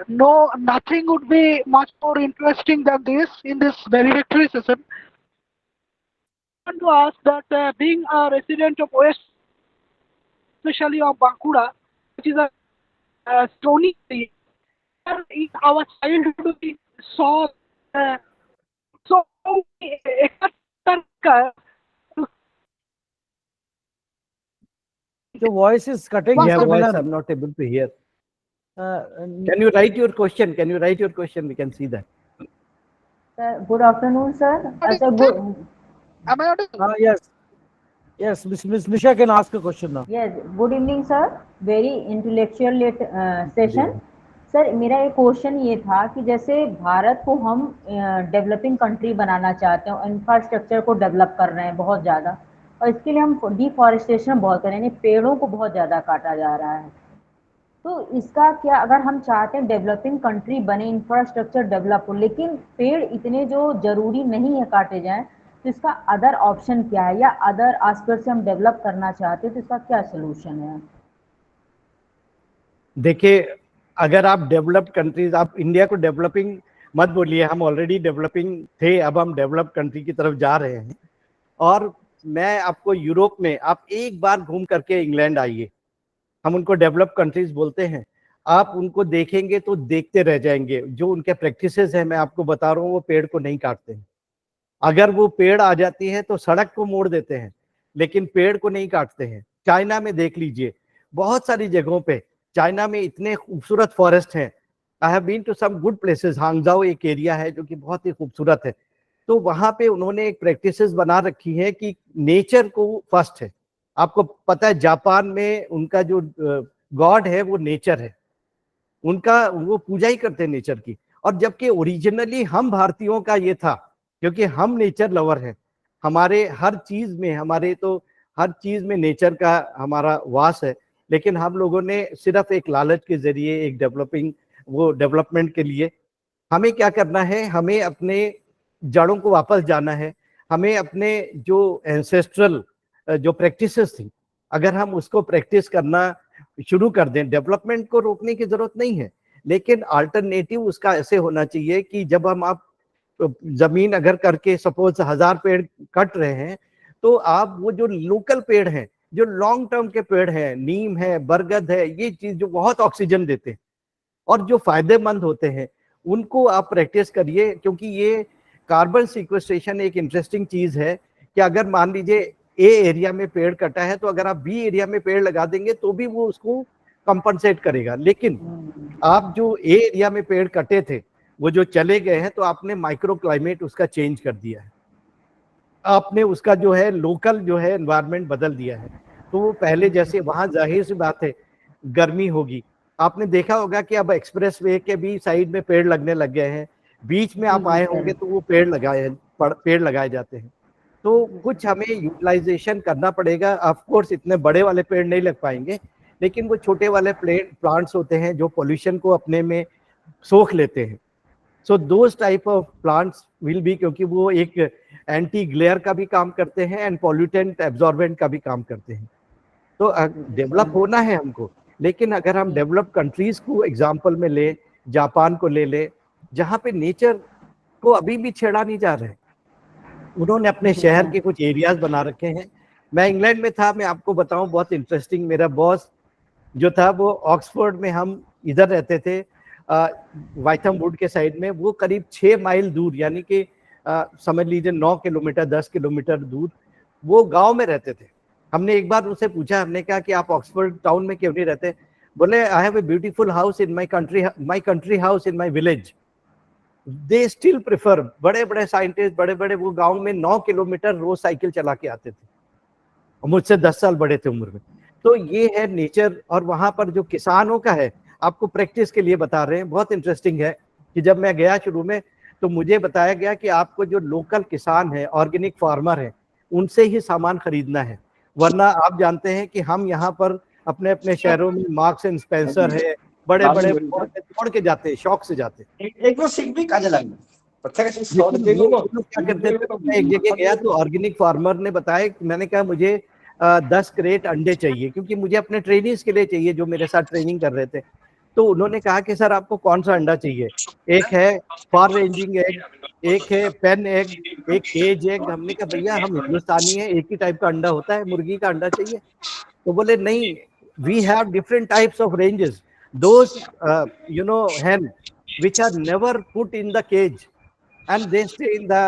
No, nothing would be much more interesting than this in this valedictory session. I want to ask that being a resident of West, especially of Bankura, which is a stony area, in our childhood we saw so many Your voice is cutting. Yeah, Mr. voice, Milan. I'm not able to hear. And Can you write your question? Can you write your question? We can see that. Sir, good afternoon, sir. Sir, Am I audible? yes. Yes, Miss Nisha can ask a question now. yes, good evening, sir. Very intellectual session. Sir मेरा एक question ये था कि जैसे भारत को हम developing country बनाना चाहते हैं, इंफ्रास्ट्रक्चर को डेवलप कर रहे हैं बहुत ज़्यादा, और इसके लिए हम डिफॉरेस्टेशन बहुत कर रहे हैं, पेड़ों को बहुत ज़्यादा काटा जा रहा है। तो इसका क्या, अगर हम चाहते हैं डेवलपिंग कंट्री बने, इंफ्रास्ट्रक्चर डेवलप हो, लेकिन पेड़ इतने जो जरूरी नहीं है काटे जाएं, तो इसका अदर ऑप्शन क्या है, या अदर एस्पेक्ट से हम डेवलप करना चाहते हैं तो इसका क्या सोल्यूशन है? देखिए, अगर आप डेवलप्ड कंट्रीज, आप इंडिया को डेवलपिंग मत बोलिए, हम ऑलरेडी डेवलपिंग थे, अब हम डेवलप्ड कंट्री की तरफ जा रहे हैं। और मैं आपको यूरोप में, आप एक बार घूम करके इंग्लैंड आइए, हम उनको डेवलप्ड कंट्रीज बोलते हैं, आप उनको देखेंगे तो देखते रह जाएंगे। जो उनके प्रैक्टिसेस हैं, मैं आपको बता रहा हूँ, वो पेड़ को नहीं काटते हैं। अगर वो पेड़ आ जाती है तो सड़क को मोड़ देते हैं, लेकिन पेड़ को नहीं काटते हैं। चाइना में देख लीजिए, बहुत सारी जगहों पे चाइना में इतने खूबसूरत फॉरेस्ट हैं। I have been to some good places. Hangzhou एक एरिया है जो कि बहुत ही खूबसूरत है, तो वहां पे उन्होंने एक प्रैक्टिसेस बना रखी है कि नेचर को फर्स्ट है। आपको पता है जापान में उनका जो गॉड है वो नेचर है, उनका वो पूजा ही करते हैं नेचर की। और जबकि ओरिजिनली हम भारतीयों का ये था, क्योंकि हम नेचर लवर हैं, हमारे हर चीज में, हमारे तो हर चीज में नेचर का हमारा वास है। लेकिन हम लोगों ने सिर्फ एक लालच के जरिए, एक डेवलपमेंट के लिए, हमें क्या करना है, हमें अपने जड़ों को वापस जाना है। हमें अपने जो एंसेस्ट्रल जो प्रैक्टिसेस थी, अगर हम उसको प्रैक्टिस करना शुरू कर दें, डेवलपमेंट को रोकने की जरूरत नहीं है, लेकिन अल्टरनेटिव उसका ऐसे होना चाहिए कि जब आप जमीन अगर करके सपोज 1000 पेड़ कट रहे हैं, तो आप वो जो लोकल पेड़ हैं, जो लॉन्ग टर्म के पेड़ हैं, नीम है, बरगद है, ये चीज जो बहुत ऑक्सीजन देते हैं और जो फायदेमंद होते हैं, उनको आप प्रैक्टिस करिए। क्योंकि ये कार्बन सिक्वेस्ट्रेशन एक इंटरेस्टिंग चीज है कि अगर मान लीजिए ए एरिया में पेड़ कटा है, तो अगर आप बी एरिया में पेड़ लगा देंगे तो भी वो उसको कंपनसेट करेगा। लेकिन आप जो ए एरिया में पेड़ कटे थे, वो जो चले गए हैं, तो आपने माइक्रो क्लाइमेट उसका चेंज कर दिया है, आपने उसका जो है लोकल जो है एनवायरनमेंट बदल दिया है। तो वो पहले जैसे, वहां जाहिर सी बात है गर्मी होगी। आपने देखा होगा कि अब एक्सप्रेस वे के भी साइड में पेड़ लगने लग गए हैं, बीच में आप आए होंगे तो वो पेड़ लगाए जाते हैं। तो कुछ हमें यूटिलाइजेशन करना पड़ेगा। ऑफ कोर्स इतने बड़े वाले पेड़ नहीं लग पाएंगे, लेकिन वो छोटे वाले प्लांट्स होते हैं जो पोल्यूशन को अपने में सोख लेते हैं। So those type of plants will be, क्योंकि वो एक एंटी ग्लेयर का भी काम करते हैं एंड पॉल्यूटेंट एब्जॉर्बेंट का भी काम करते हैं। तो डेवलप होना है हमको, लेकिन अगर हम डेवलप कंट्रीज को एग्जांपल में ले, जापान को ले ले, जहाँ पे नेचर को अभी भी छेड़ा नहीं जा रहा है। उन्होंने अपने शहर के कुछ एरियाज बना रखे हैं। मैं इंग्लैंड में था, मैं आपको बताऊं बहुत इंटरेस्टिंग, मेरा बॉस जो था वो ऑक्सफोर्ड में, हम इधर रहते थे वाइथम वुड के साइड में, वो करीब 6 माइल दूर, यानी कि समझ लीजिए 9 किलोमीटर 10 किलोमीटर दूर वो गांव में रहते थे। हमने एक बार उनसे पूछा, हमने कहा कि आप ऑक्सफोर्ड टाउन में क्यों नहीं रहते? बोले I have a beautiful house in my country house in my village. They still prefer, बड़े बड़े साइंटिस्ट, बड़े बड़े वो गांव में 9 किलोमीटर रोज साइकिल चला के आते थे, और मुझसे 10 साल बड़े थे उम्र में। तो ये है नेचर। और वहां पर जो किसानों का है, आपको प्रैक्टिस के लिए बता रहे हैं, बहुत इंटरेस्टिंग है कि जब मैं गया शुरू में तो मुझे बताया गया कि आपको जो लोकल किसान है, ऑर्गेनिक फार्मर है, उनसे ही सामान खरीदना है, वरना आप जानते हैं कि हम यहाँ पर अपने अपने शहरों में मार्क्स एंड स्पेंसर है, बड़े बड़े तोड़ के जाते हैं, शौक से जाते हैं। लेकिन वो लोग क्या करते थे, मैं एक जगह गया तो ऑर्गेनिक फार्मर ने बताया, मैंने कहा मुझे 10 क्रेट अंडे चाहिए, क्योंकि मुझे अपने ट्रेनिंग्स के लिए चाहिए जो मेरे साथ ट्रेनिंग कर रहे थे। तो उन्होंने कहा कि सर आपको कौन सा अंडा चाहिए? एक है फार रेंजिंग एग, एक है पेन एग, एक केज एग। हमने कहा भैया हम हिंदुस्तानी है, एक ही टाइप का अंडा होता है, मुर्गी का अंडा चाहिए? तो बोले नहीं, we have different types of ranges, those hen which are never put in the cage and they stay in the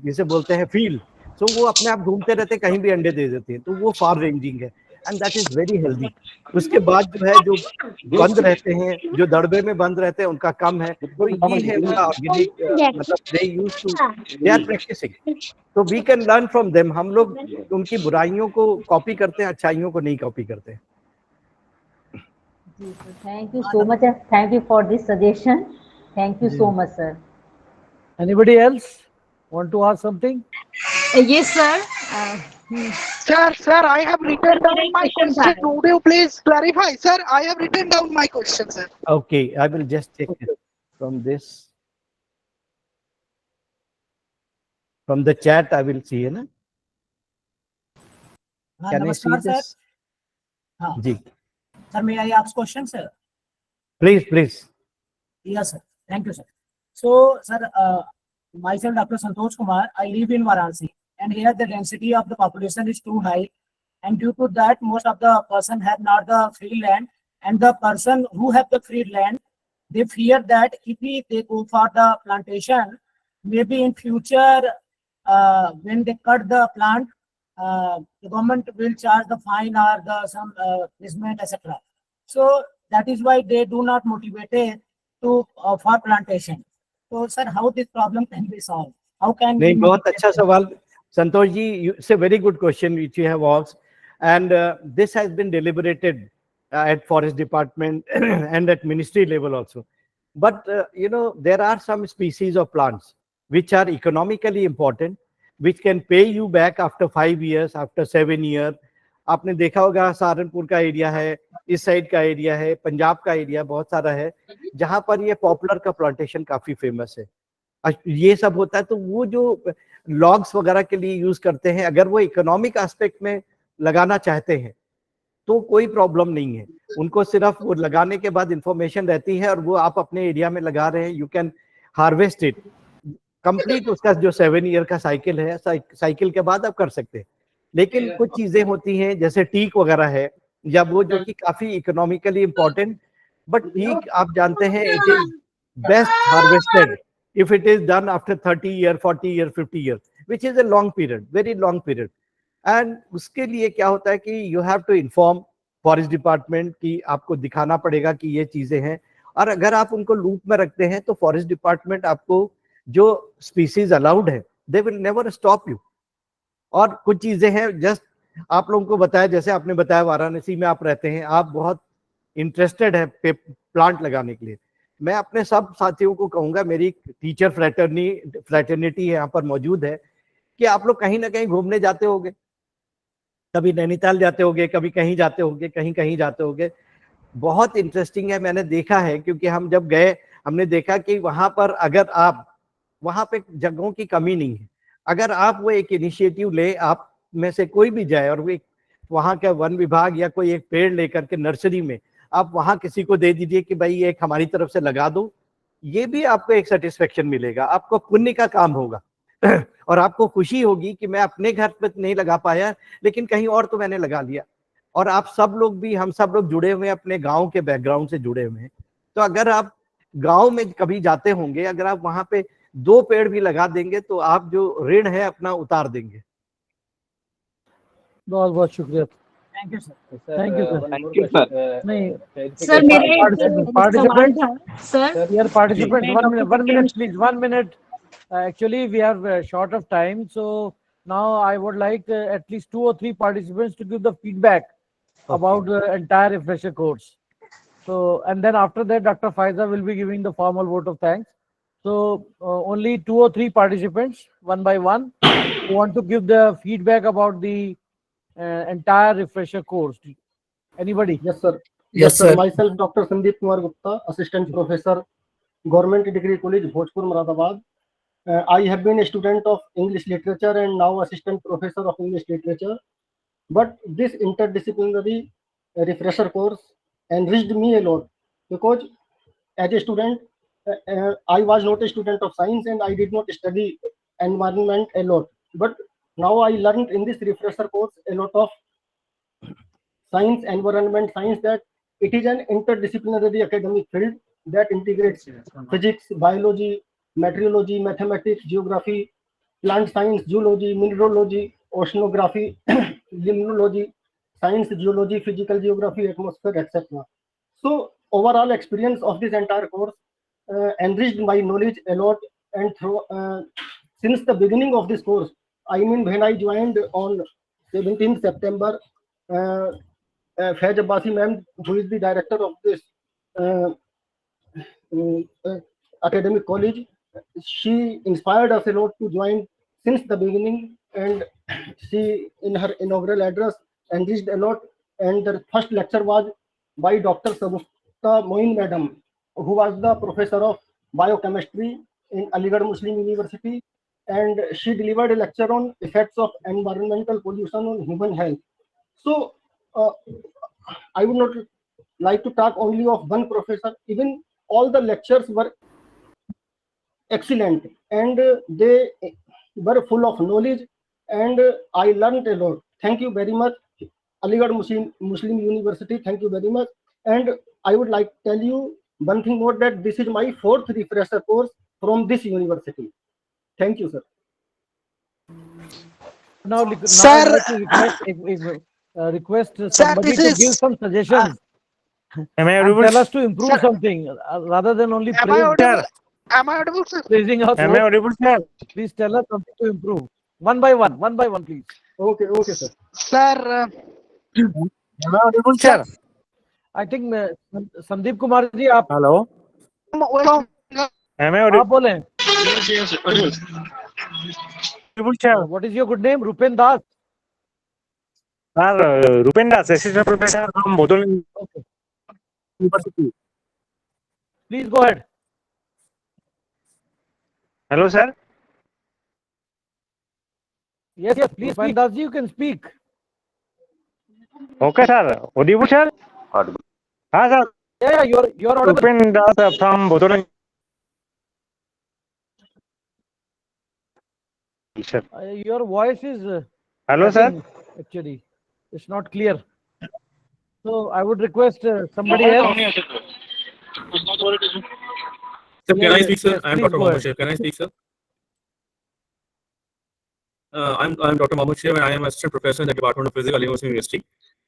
जिसे बोलते हैं फील्ड। सो वो अपने आप घूमते रहते, कहीं भी अंडे दे देते हैं, तो वो फार रेंजिंग है, and that is very healthy. उसके बाद जो है, जो बंद रहते हैं, जो दड़बे में बंद रहते हैं, उनका कम है। तो ये है उनका ऑर्गेनिक, मतलब they used to, they are practicing, तो we can learn from them. हम लोग उनकी बुराइयों को कॉपी करते हैं, अच्छाइयों को नहीं कॉपी करते हैं। Thank you so much. Thank you for this suggestion. Thank you so much, sir. Anybody else want to ask something? Yes, sir. Sir, I have written down my question. Would you please clarify? Sir, I have written down my question, sir. Okay, I will just take it from this. From the chat, I will see, है ना? Can I see this? Ji. Sir, may I ask question, sir? Please, please. Yes, sir. Thank you, sir. So, sir, myself, Dr. Santosh Kumar, I live in Varanasi, and here the density of the population is too high, and due to that, most of the person have not the free land, and the person who have the free land, they fear that if they go for the plantation, maybe in future, when they cut the plant, the government will charge the fine or the some punishment, etc. So that is why they do not motivate to for plantation. So sir, how this problem can be solved? How can नहीं, बहुत अच्छा सवाल Santosh ji, it's a very good question which you have asked, and this has been deliberated at forest department and at ministry level also. But there are some species of plants which are economically important, which can pay you back after 5 years, after 7 years. आपने देखा होगा सहारनपुर का area है, इस side का area है, पंजाब का area बहुत सारा है, जहां पर ये पॉपुलर का प्लांटेशन काफी फेमस है। ये सब होता है, तो वो जो लॉग्स वगैरह के लिए यूज करते हैं, अगर वो इकोनॉमिक एस्पेक्ट में लगाना चाहते हैं तो कोई प्रॉब्लम नहीं है। उनको सिर्फ वो लगाने के बाद इंफॉर्मेशन रहती है और वो आप अपने एरिया में लगा रहे हैं, you can harvest it complete. उसका जो 7 ईयर का साइकिल है, साइकिल के बाद आप कर सकते हैं। लेकिन कुछ चीजें होती हैं जैसे टीक वगैरह है, या वो जो कि काफी इकोनॉमिकली इंपॉर्टेंट, बट टीक आप जानते हैं it is best harvested if it is done after 30 year, 40 year, 50 year, which is a long period, very long period. And उसके लिए क्या होता है कि you have to inform forest department कि आपको दिखाना पड़ेगा कि ये चीजें हैं, और अगर आप उनको लूप में रखते हैं तो forest department आपको जो species allowed है, they will never stop you. और कुछ चीजें हैं, जस्ट आप लोगों को बताया, जैसे आपने बताया वाराणसी में आप रहते हैं, आप बहुत इंटरेस्टेड है प्लांट लगाने के लिए। मैं अपने सब साथियों को कहूंगा, मेरी टीचर फ्रेटर्निटी यहाँ पर मौजूद है, कि आप लोग कहीं ना कहीं घूमने जाते होंगे, कभी नैनीताल जाते होंगे, कभी कहीं जाते होंगे, कहीं कहीं जाते होंगे। बहुत इंटरेस्टिंग है, मैंने देखा है, क्योंकि हम जब गए हमने देखा कि वहां पर अगर आप, वहां पे जगहों की कमी नहीं है, अगर आप वो एक इनिशिएटिव ले, आप में से कोई भी जाए और वो वहां का वन विभाग या कोई एक पेड़ लेकर के नर्सरी में आप वहां किसी को दे दीजिए कि भाई एक हमारी तरफ से लगा दो, ये भी आपको एक सेटिस्फेक्शन मिलेगा, आपको पुण्य का काम होगा और आपको खुशी होगी कि मैं अपने घर पे नहीं लगा पाया लेकिन कहीं और तो मैंने लगा लिया। और आप सब लोग भी, हम सब लोग जुड़े हुए हैं, अपने गांव के बैकग्राउंड से जुड़े हुए हैं। तो अगर आप गांव में कभी जाते होंगे, अगर आप वहां पे 2 पेड़ भी लगा देंगे तो आप जो ऋण है अपना उतार देंगे। बहुत बहुत शुक्रिया। Thank you sir. Thank you sir. Thank you, sir. नहीं, सर मेरे एक सवाल participant, था सर। dear participants, मैं 1 doctor minute, 1 minute, please, 1 minute. Actually, we are short of time, so now I would like at least 2 or 3 participants to give the feedback about the entire refresher course. So, and then after that, Dr. Faiza will be giving the formal vote of thanks. So, only 2 or 3 participants, one by one, who want to give the feedback about the entire refresher course. Anybody? Yes, sir. Yes, sir. Myself, Dr. Sandeep Kumar Gupta, Assistant Professor, Government Degree College, Bhojpur, Moradabad. I have been a student of English Literature and now Assistant Professor of English Literature. But this interdisciplinary refresher course enriched me a lot because as a student, I was not a student of science and I did not study environment a lot. But now I learned in this refresher course a lot of science, environment science, that it is an interdisciplinary academic field that integrates physics, biology, meteorology, mathematics, geography, plant science, zoology, mineralogy, oceanography, limnology, science, geology, physical geography, atmosphere, etc. So overall experience of this entire course enriched my knowledge a lot, and since the beginning of this course, I mean when I joined on 17th September, Faiz Abbasi ma'am, who is the director of this academic college, she inspired us a lot to join since the beginning, and she in her inaugural address enriched a lot. And the first lecture was by Dr. Sabusta Moin madam, who was the professor of biochemistry in Aligarh Muslim University, and she delivered a lecture on effects of environmental pollution on human health. So I would not like to talk only of one professor. Even all the lectures were excellent, and they were full of knowledge, and I learned a lot. Thank you very much, Aligarh Muslim University. Thank you very much. And I would like to tell you one thing more, that this is my 4th refresher course from this university. Thank you, sir. Now, Sir, I'd like to request somebody to give some suggestions Am I and audible? tell us to improve something rather than only Am I praise, audible? Am I audible, sir? praising our Am I course. audible, sir? Please tell us something to improve. One by one, please. Okay, sir. Sir, Am I audible, sir? I think Sandeep Kumar ji, आप Hello. Am I audible, आप बोलें. sir? What is your good name? Rupen Das. Sir, Rupen Das, Assistant Professor from Bodol Okay. University. Please go ahead. Hello, sir. Yes, please. Rupen Das ji, you can speak. Okay, sir. Audible, sir? Audible. हाँ, sir. Yeah, you're audible. Rupen Das from Bodol. Sir. Your voice is Hello, sir. cutting, actually. It's not clear. So I would request somebody else. Sir, can I Yes, speak, sir? yes, I am please Dr. go Mohammed ahead. Sheikh. Can I speak, sir? I'm Dr. Mohammed Sheikh, and I am assistant professor in the Department of Physics, Aligarh Muslim University.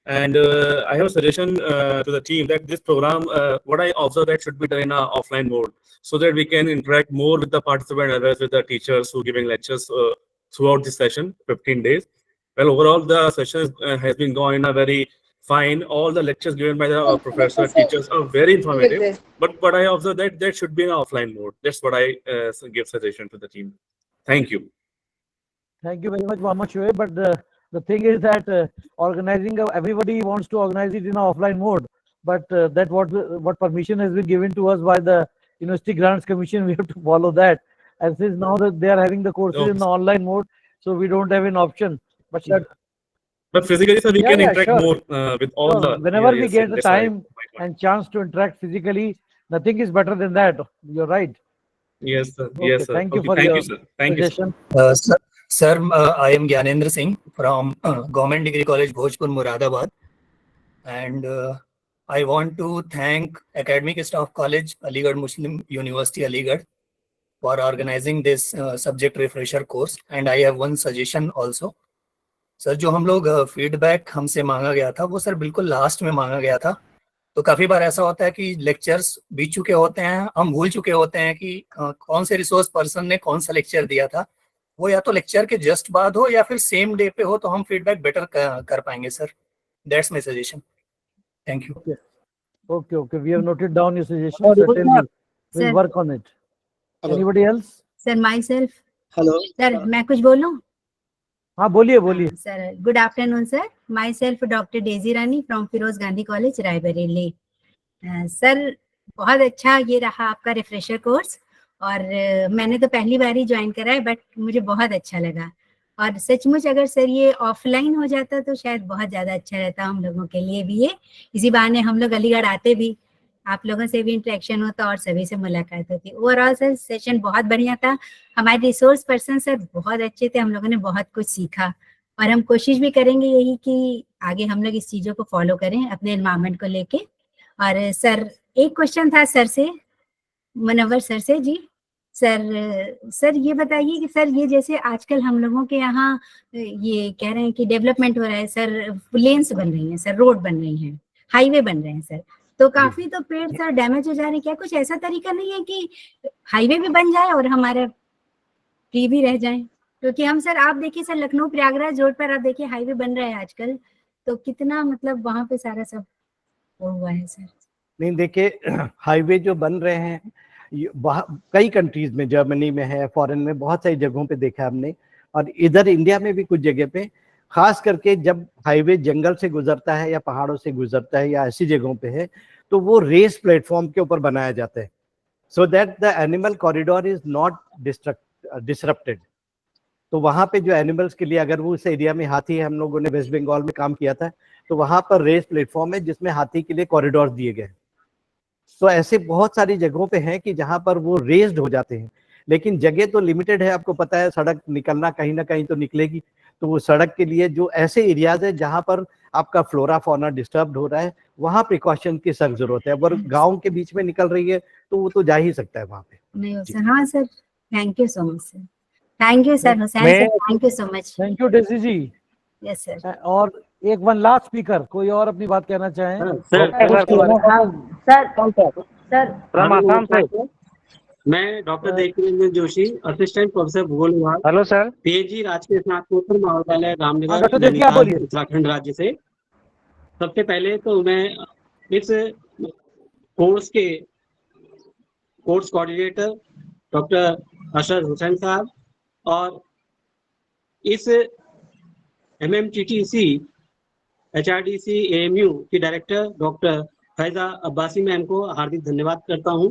And I have a suggestion to the team that this program, what I observe, that should be done in an offline mode, so that we can interact more with the participants as well as with the teachers who are giving lectures throughout this session, 15 days. Well, overall, the session has been going in a very fine. All the lectures given by the professor, teachers are very informative. But I observe that should be in an offline mode. That's what I give suggestion to the team. Thank you. Thank you very much, Mohammed Shoaib. But the thing is that organizing, everybody wants to organize it in an offline mode. But that what permission has been given to us by the University Grants Commission, we have to follow that. And since now that they are having the courses in the online mode, so we don't have an option. But physically, sir, we can interact sure. more with all the. Whenever we get the time and chance to interact physically, Nothing is better than that. You're right. Yes, sir. Okay, Yes, sir. thank you Okay, for thank your you, sir. Thank you, sir. suggestion. Sir, I am Gyanendra Singh from Government Degree College, Bhojpur, Muradabad. And I want to thank Academic Staff College, Aligarh Muslim University, Aligarh, for organizing this subject refresher course. And I have one suggestion also. Sir जो हम लोग feedback हमसे मांगा गया था वो sir बिल्कुल last में मांगा गया था, तो काफी बार ऐसा होता है कि लेक्चर्स बीत चुके होते हैं, हम भूल चुके होते हैं कि कौन से रिसोर्स पर्सन ने कौन सा लेक्चर दिया था, वो या तो लेक्चर के जस्ट बाद हो या फिर सेम डे पे हो, तो हम फीडबैक बेटर कर पाएंगे sir. That's my suggestion. Thank you. Okay. We have noted down your suggestion. Certainly, we'll work on it. Anybody else? Sir, myself. Hello. Sir, मैं कुछ बोलूं? हाँ बोलिए. Sir, good afternoon, sir. Myself, Dr. Daisy Rani from Firoz Gandhi College, Raebareli. Sir, बहुत अच्छा ये रहा आपका रिफ्रेशर कोर्स, और मैंने तो पहली बार ही ज्वाइन करा है, बट मुझे बहुत अच्छा लगा. और सचमुच अगर सर ये ऑफलाइन हो जाता तो शायद बहुत ज़्यादा अच्छा रहता हम लोगों के लिए भी. ये इसी बहाने हम लोग अलीगढ़ आते भी, आप लोगों से भी इंटरेक्शन होता और सभी से मुलाकात होती. ओवरऑल सर सेशन बहुत बढ़िया था. हमारे रिसोर्स पर्सन सर बहुत अच्छे थे, हम लोगों ने बहुत कुछ सीखा, और हम कोशिश भी करेंगे यही कि आगे हम लोग इस चीज़ों को फॉलो करें अपने एनवायरमेंट को लेके. और सर एक क्वेश्चन था सर से, मुनव्वर सर से. जी सर ये बताइए कि सर ये जैसे आजकल हम लोगों के यहाँ ये कह रहे हैं कि डेवलपमेंट हो रहा है सर, लेन्स बन रही हैं सर, रोड बन रही हैं, हाईवे बन रहे हैं सर, तो काफी तो पेड़ सर डैमेज हो जा रहे हैं. क्या कुछ ऐसा तरीका नहीं है कि हाईवे भी बन जाए और हमारे फ्री भी रह जाए? क्योंकि हम सर आप देखिए सर लखनऊ प्रयागराज रोड पर आप देखिए हाईवे बन रहा है आजकल, तो कितना मतलब वहां पे सारा सब हुआ है सर. नहीं देखिए, हाईवे जो बन रहे हैं कई कंट्रीज में, जर्मनी में है, फॉरेन में बहुत सारी जगहों पे देखा है हमने, और इधर इंडिया में भी कुछ जगह पे, खास करके जब हाईवे जंगल से गुजरता है या पहाड़ों से गुजरता है या ऐसी जगहों पे है, तो वो रेस प्लेटफॉर्म के ऊपर बनाया जाता है, so that the animal corridor is not disrupted. तो वहाँ पे जो एनिमल्स के लिए, अगर वो उस एरिया में हाथी है, हम लोगों ने वेस्ट बंगाल में काम किया था, तो वहाँ पर रेस प्लेटफॉर्म है जिसमें हाथी के लिए कॉरिडोर दिए गए. तो ऐसे बहुत सारी जगहों पे हैं कि जहाँ पर वो रेस्ड हो जाते हैं, लेकिन जगह तो लिमिटेड है. आपको पता है सड़क निकलना कहीं ना कहीं तो निकलेगी, तो वो सड़क के लिए जो ऐसे एरियाज है जहाँ पर आपका फ्लोरा फौना डिस्टर्ब हो रहा है, वहाँ प्रिकॉशन की सख्त जरूरत है. अगर गाँव के बीच में निकल रही है तो वो तो जा ही सकता है वहाँ पे. नहीं सर. हाँ sir, thank you so much sir. Thank you sir Hussain sir, thank you so much. Thank you Daisy ji. Yes sir. और एक वन लास्ट स्पीकर, कोई और अपनी बात कहना चाहें? सर मैं डॉक्टर देवकीरंजन जोशी, असिस्टेंट प्रोफेसर भूगोल विभाग. Hello sir. पीएचडी राजकीय स्नातकोत्तर महाविद्यालय रामनगर, उत्तराखंड राज्य से. सबसे पहले तो मैं इस कोर्स के course coordinator doctor Ashraf Hussain साहब और इस MMTTC HRDC AMU की director doctor Faiza Abbasi ma'am को हार्दिक धन्यवाद करता हूं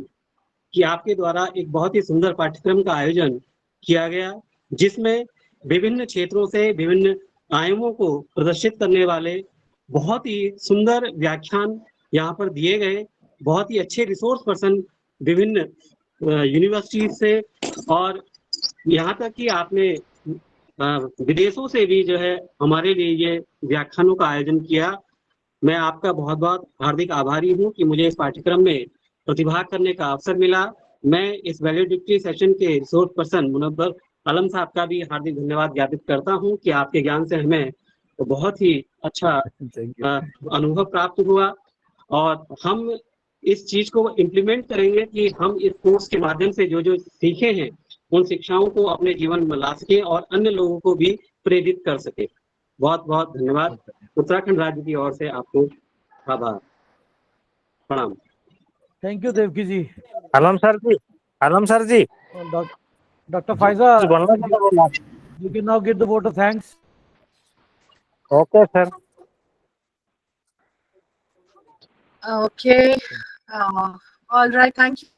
कि आपके द्वारा एक बहुत ही सुंदर पाठ्यक्रम का आयोजन किया गया, जिसमें विभिन्न क्षेत्रों से विभिन्न आयामों को प्रदर्शित करने वाले बहुत ही सुंदर व्याख्यान यहाँ पर दिए गए. बहुत ही अच्छे रिसोर्स पर्सन विभिन्न यूनिवर्सिटी से, और यहाँ तक कि आपने विदेशों से भी जो है हमारे लिए ये व्याख्यानों का आयोजन किया. मैं आपका बहुत बहुत हार्दिक आभारी हूँ कि मुझे इस पाठ्यक्रम में प्रतिभाग करने का अवसर मिला. मैं इस वैल्यूडिक्टरी सेशन के रिसोर्स पर्सन मुनव्वर आलम साहब का भी हार्दिक धन्यवाद ज्ञापित करता हूँ कि आपके ज्ञान से हमें तो बहुत ही अच्छा अनुभव प्राप्त हुआ, और हम इस चीज को इम्प्लीमेंट करेंगे कि हम इस कोर्स के माध्यम से जो जो सीखे हैं उन शिक्षाओं को अपने जीवन में ला सके और अन्य लोगों को भी प्रेरित कर सके. बहुत बहुत धन्यवाद. उत्तराखंड राज्य की ओर से आपको आभार, प्रणाम. Thank you Devaki ji. Alam sir ji. Alam sir ji. Doctor Faiza, you can now give the vote of thanks. Okay sir. Okay. All right. Thank you.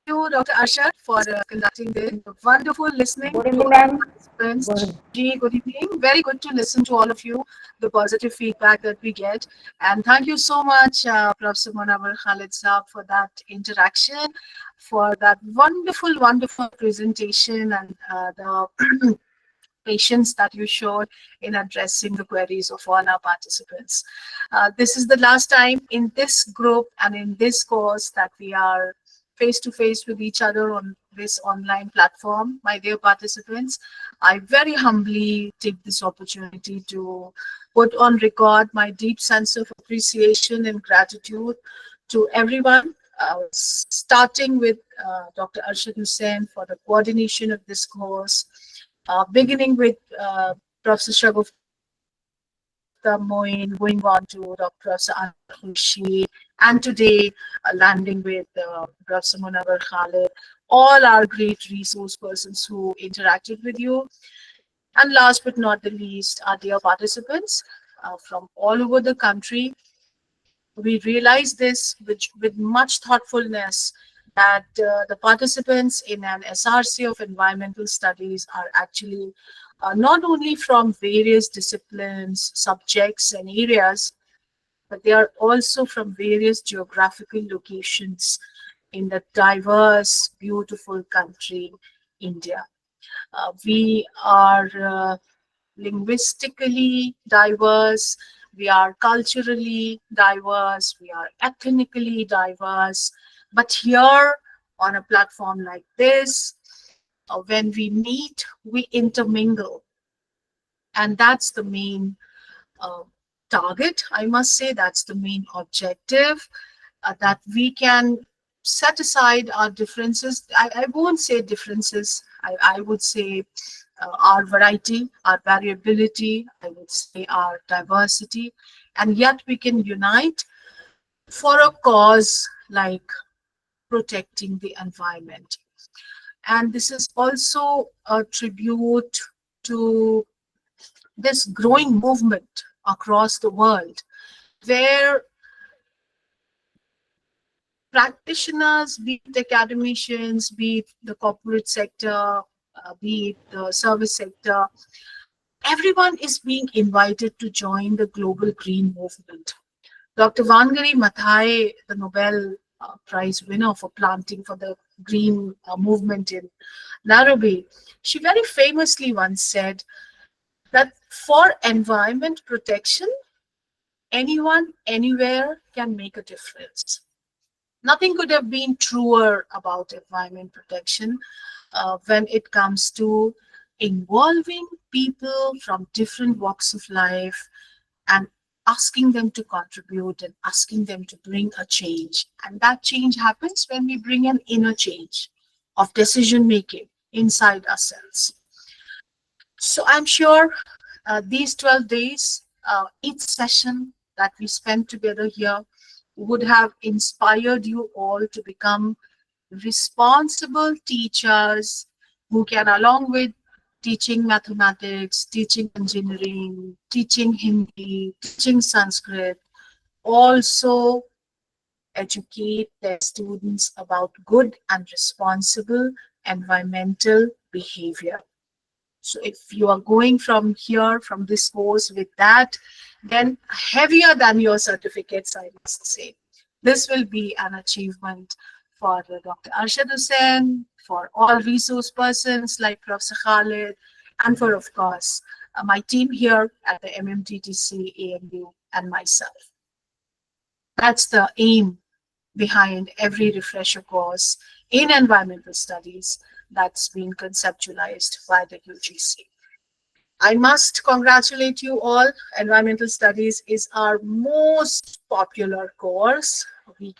you, Dr. Arshad, for conducting this wonderful listening Good to evening, our ma'am. participants. Good evening. Very good to listen to all of you, the positive feedback that we get. And thank you so much, Prof. Munawar Khalid Saab, for that interaction, for that wonderful, wonderful presentation and the patience that you showed in addressing the queries of all our participants. This is the last time in this group and in this course that we are face to face with each other on this online platform. My dear participants, I very humbly take this opportunity to put on record my deep sense of appreciation and gratitude to everyone, starting with Dr. Arshad Hussain for the coordination of this course, beginning with Professor Shagufta Moin, going on to Dr. Sa'ad Khushi, and today landing with Professor Munawar Khalid, all our great resource persons who interacted with you. And last but not the least, our dear participants from all over the country. We realize this with much thoughtfulness that the participants in an SRC of environmental studies are actually not only from various disciplines, subjects, and areas, but they are also from various geographical locations in the diverse, beautiful country, India. We are linguistically diverse, we are culturally diverse, we are ethnically diverse. But here on a platform like this, when we meet, we intermingle. And that's the main target, I must say, that's the main objective, that we can set aside our differences. I won't say differences, I would say our variety, our variability, I would say our diversity, and yet we can unite for a cause like protecting the environment. And this is also a tribute to this growing movement across the world where practitioners, be it academicians, be it the corporate sector, be it the service sector, everyone is being invited to join the global green movement. Dr. Vangari Maathai, the Nobel Prize winner for planting for the green movement in Nairobi, she very famously once said that for environment protection, anyone, anywhere can make a difference. Nothing could have been truer about environment protection when it comes to involving people from different walks of life and asking them to contribute and asking them to bring a change. And that change happens when we bring an inner change of decision making inside ourselves. So I'm sure these 12 days, each session that we spent together here would have inspired you all to become responsible teachers who can, along with teaching mathematics, teaching engineering, teaching Hindi, teaching Sanskrit, also educate their students about good and responsible environmental behavior. So if you are going from here, from this course with that, then heavier than your certificates, I must say. This will be an achievement for Dr. Arshad Hussain, for all resource persons like Professor Khalid, and for, of course, my team here at the MMTTC, AMU, and myself. That's the aim behind every refresher course in environmental studies that's been conceptualized by the UGC. I must congratulate you all. Environmental studies is our most popular course. We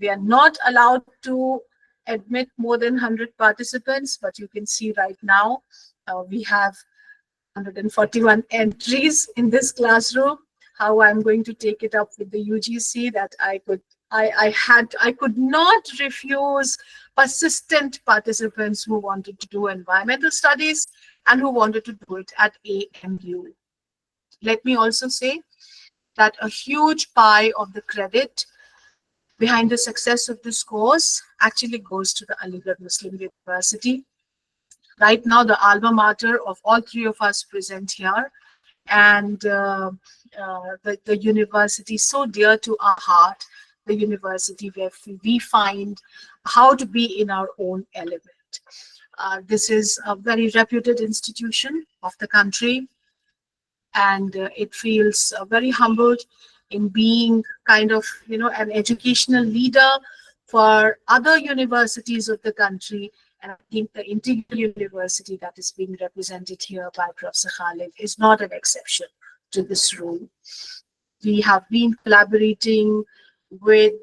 are not allowed to admit more than 100 participants, but you can see right now we have 141 entries in this classroom. How I'm going to take it up with the UGC that I could not refuse persistent participants who wanted to do environmental studies and who wanted to do it at AMU. Let me also say that a huge pie of the credit behind the success of this course actually goes to the Aligarh Muslim University. Right now, the alma mater of all three of us present here, and the university so dear to our heart, the university where we find how to be in our own element. This is a very reputed institution of the country, and it feels very humbled in being kind of, an educational leader for other universities of the country. And I think the Integral University that is being represented here by Prof. Khalid is not an exception to this rule. We have been collaborating with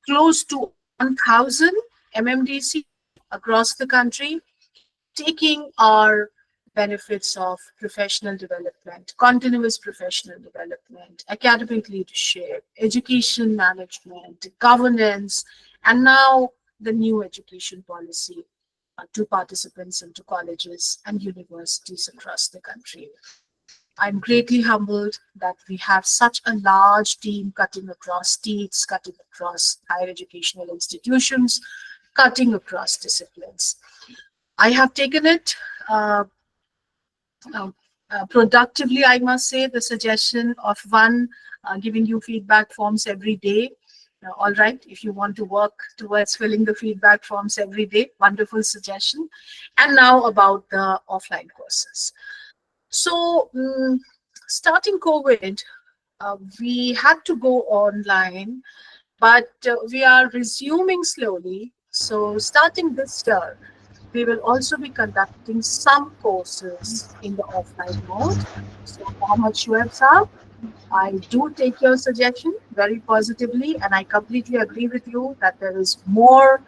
close to 1,000 MMDC across the country, taking our benefits of professional development, continuous professional development, academic leadership, education management, governance, and now the new education policy to participants into colleges and universities across the country. I'm greatly humbled that we have such a large team cutting across states, cutting across higher educational institutions, cutting across disciplines. I have taken it productively, I must say, the suggestion of giving you feedback forms every day. All right, if you want to work towards filling the feedback forms every day, wonderful suggestion. And now about the offline courses. So starting COVID, we had to go online, but we are resuming slowly. So starting this year, we will also be conducting some courses in the offline mode. So Mohammed Shoaib Saab, I do take your suggestion very positively, and I completely agree with you that there is more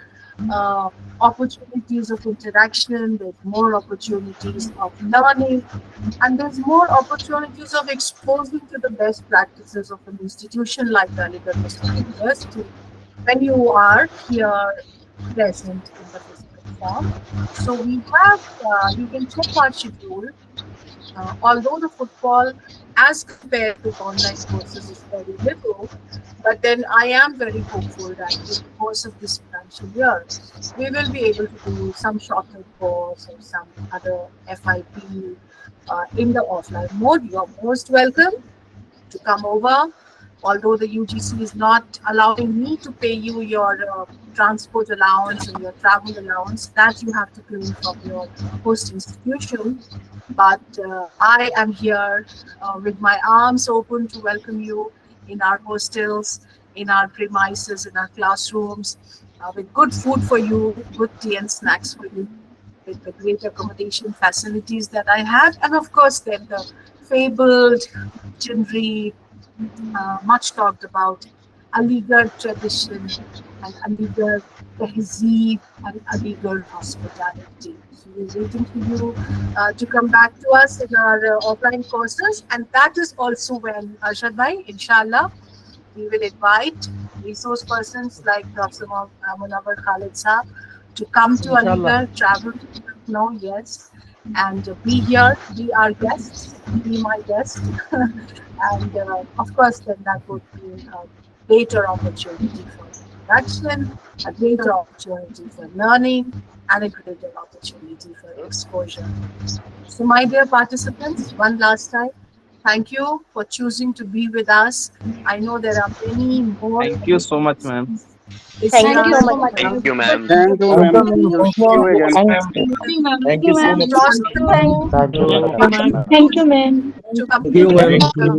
opportunities of interaction, there's more opportunities of learning, and there's more opportunities of exposing to the best practices of an institution like the Aligarh Muslim University when you are here present in the physical form. So we have, you can check our schedule. Although the footfall as compared to online courses is very little, but then I am very hopeful that in the course of this financial year, we will be able to do some shorter course or some other FIP in the offline mode. You are most welcome to come over. Although the UGC is not allowing me to pay you your transport allowance and your travel allowance, that you have to claim from your host institution. But I am here with my arms open to welcome you in our hostels, in our premises, in our classrooms, with good food for you, good tea and snacks for you, with the great accommodation facilities that I have, and of course then the fabled, legendary, much talked about Aligarh tradition and Aligarh tehzeeb and Aligarh hospitality. So we're waiting for you to come back to us in our offline courses, and that is also when, Arshad Bhai, inshallah, we will invite resource persons like Prof. Munawar Khalid Saab to come to Aligarh, travel to Lucknow, yes, and be here, be our guests, be my guest. And of course, then that would be a greater opportunity for interaction, a greater opportunity for learning, and a greater opportunity for exposure. So my dear participants, one last time, thank you for choosing to be with us. I know there are many more. Thank you so much, ma'am. Thank you so much. Thank you, ma'am. Thank you, ma'am. Thank you again. Thank you so much. Thank you, ma'am. Thank you, ma'am. Thank you, ma'am. Thank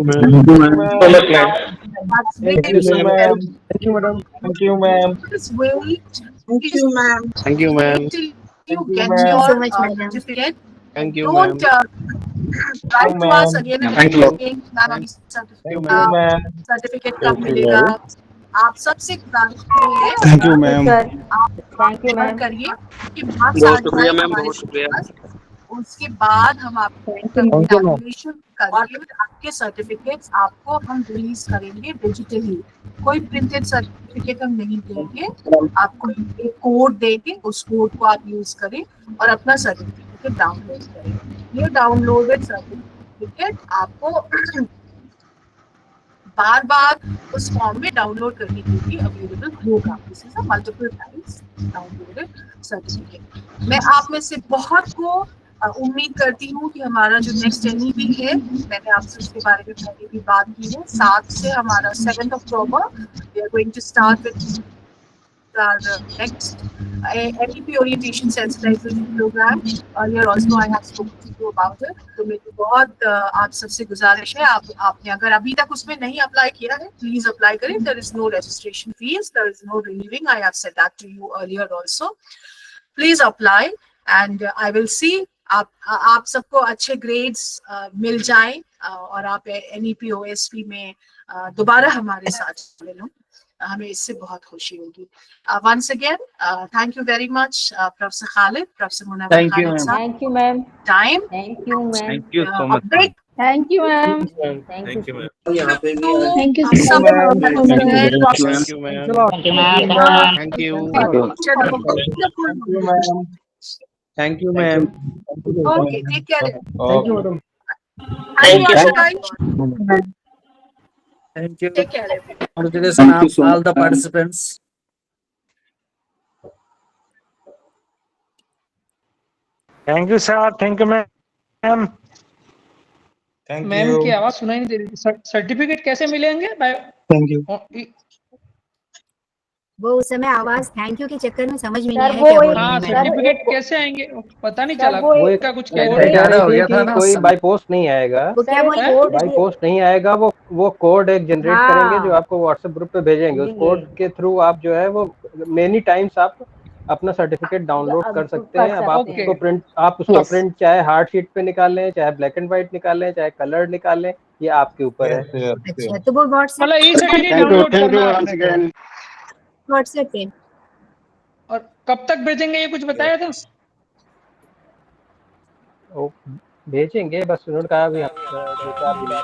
you, so much, ma'am. Thank you, madam. Thank you, ma'am. Just wait. Thank you, ma'am. Thank you, ma'am. Till Thank you you, get ma'am. your So much, madam. certificate. Thank you, ma'am. Don't write to us again and Thank you. again. Ma'am, अभी Thank you, ma'am. certificate कब Thank you, मिलेगा? ma'am. आप सबसे गुजारिश है Thank you, ma'am. आप Thank you, ma'am. करिए कि बात बहुत सारी शुक्रिया, मैम, हमारे बहुत शुक्रिया। पास, उसके बाद हम आपको कैलकुलेशन करके आपके सर्टिफिकेट्स आपको हम रिलीज करेंगे डिजिटली। कोई प्रिंटेड सर्टिफिकेट हम नहीं देंगे, आपको एक कोड देंगे, उस कोड को आप यूज करें और अपना सर्टिफिकेट डाउनलोड करें। ये डाउनलोडेड सर्टिफिकेट आपको बार बार उस फॉर्म में डाउनलोड करने के लिए अवेलेबल होगा। This is a multiple times downloaded certificate. मैं आप में से बहुत को उम्मीद करती हूँ कि हमारा जो नेक्स्ट एनईवी है, मैंने आपसे उसके बारे में पहले भी बात की है, 7 से हमारा 7 October we are going to start with our next NEP orientation sensitization program. Earlier also I have spoken to you about it. तो मेरी बहुत आप सबसे गुजारिश है, आपने अगर अभी तक उसमें नहीं अप्लाई किया है, प्लीज अप्लाई करें. There is no registration fees, there is no relieving. I have said that to you earlier also. Please apply and I will see आप सबको अच्छे ग्रेड्स मिल जाएं और आप NEP OSP में दोबारा हमारे साथ मिलो. हमें इससे बहुत खुशी होगी. Once again, thank you very much, Professor Khalid, Professor Munawar Thank you, Khalid ma'am. sir. Thank you, ma'am. Time. Thank you, ma'am. Thank you so much. Break. Thank you, ma'am. Thank you. Thank you, सब sir. Thank you, है. thank you, ma'am. Thank you, ma'am. Thank you. चलो. Thank you, ma'am. Okay, take care. Thank you, madam. Thank you, Ashok. Thank you. Take care, everyone. Congratulations, all the participants. Thank you sir. Thank you ma'am. Ma'am की आवाज सुनाई नहीं दे रही थी. Certificate कैसे मिलेंगे? Thank you. वो उस समय आवाज थैंक यू के चक्कर में समझ में नहीं सर, आया वो क्या एक- बोल रही हाँ, है मैडम. सर्टिफिकेट कैसे आएंगे पता नहीं सर, चला. वो एक- क्या कुछ कह कह रहे थे? रही हो थी गया था कि ना कोई उस बाय पोस्ट नहीं आएगा. वो क्या सर, बोल एक रही कोड बाय पोस्ट नहीं आएगा. वो कोड एक जनरेट हाँ। करेंगे जो आपको व्हाट्सएप ग्रुप पे भेजेंगे. उस कोड के थ्रू आप जो है वो मेनी टाइम्स आप अपना सर्टिफिकेट डाउनलोड कर सकते हैं. अब आप सकते उसको हैं। प्रिंट आप उसको Yes. प्रिंट चाहे हार्ड शीट पे निकालें, चाहे ब्लैक एंड व्हाइट निकालें, चाहे कलर निकालें, ये आपके ऊपर है. अच्छा, तो वो व्हाट्सएप मतलब ई सर्टिफिकेट डाउनलोड करना है अपने को. व्हाट्सएप पे. और कब तक भेजेंगे ये कुछ बताया था? वो भेजेंगे, बस उन्होंने कहा अभी 2-4 दिन में.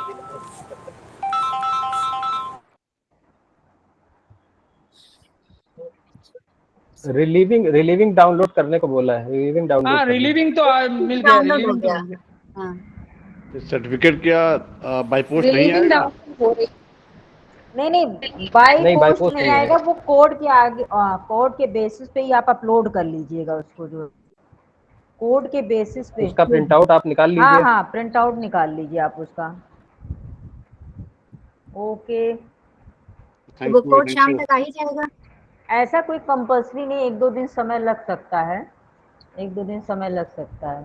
रिलीविंग डाउनलोड करने को बोला है. रिलीविंग डाउनलोड हाँ, करना. रिलीविंग तो मिल गया. डाउनलोड हो रिलीविंग तो गया. मिल गया. हाँ. सर्टिफिकेट क्या बाय पोस्ट नहीं आएगा? नहीं, बाय नहीं, by पोस्ट post नहीं नहीं आएगा. आएगा. वो कोड के आगे कोड के बेसिस पे ही आप अपलोड कर लीजिएगा उसको. जो कोड के बेसिस पे उसका प्रिंट आउट आप निकाल हाँ लीजिए. हाँ, प्रिंट आउट निकाल लीजिए आप उसका. ओके. तो वो कोड शाम तक आ ही जाएगा. ऐसा कोई कंपल्सरी नहीं, 1-2 दिन समय लग सकता है. 1-2 दिन समय लग सकता है.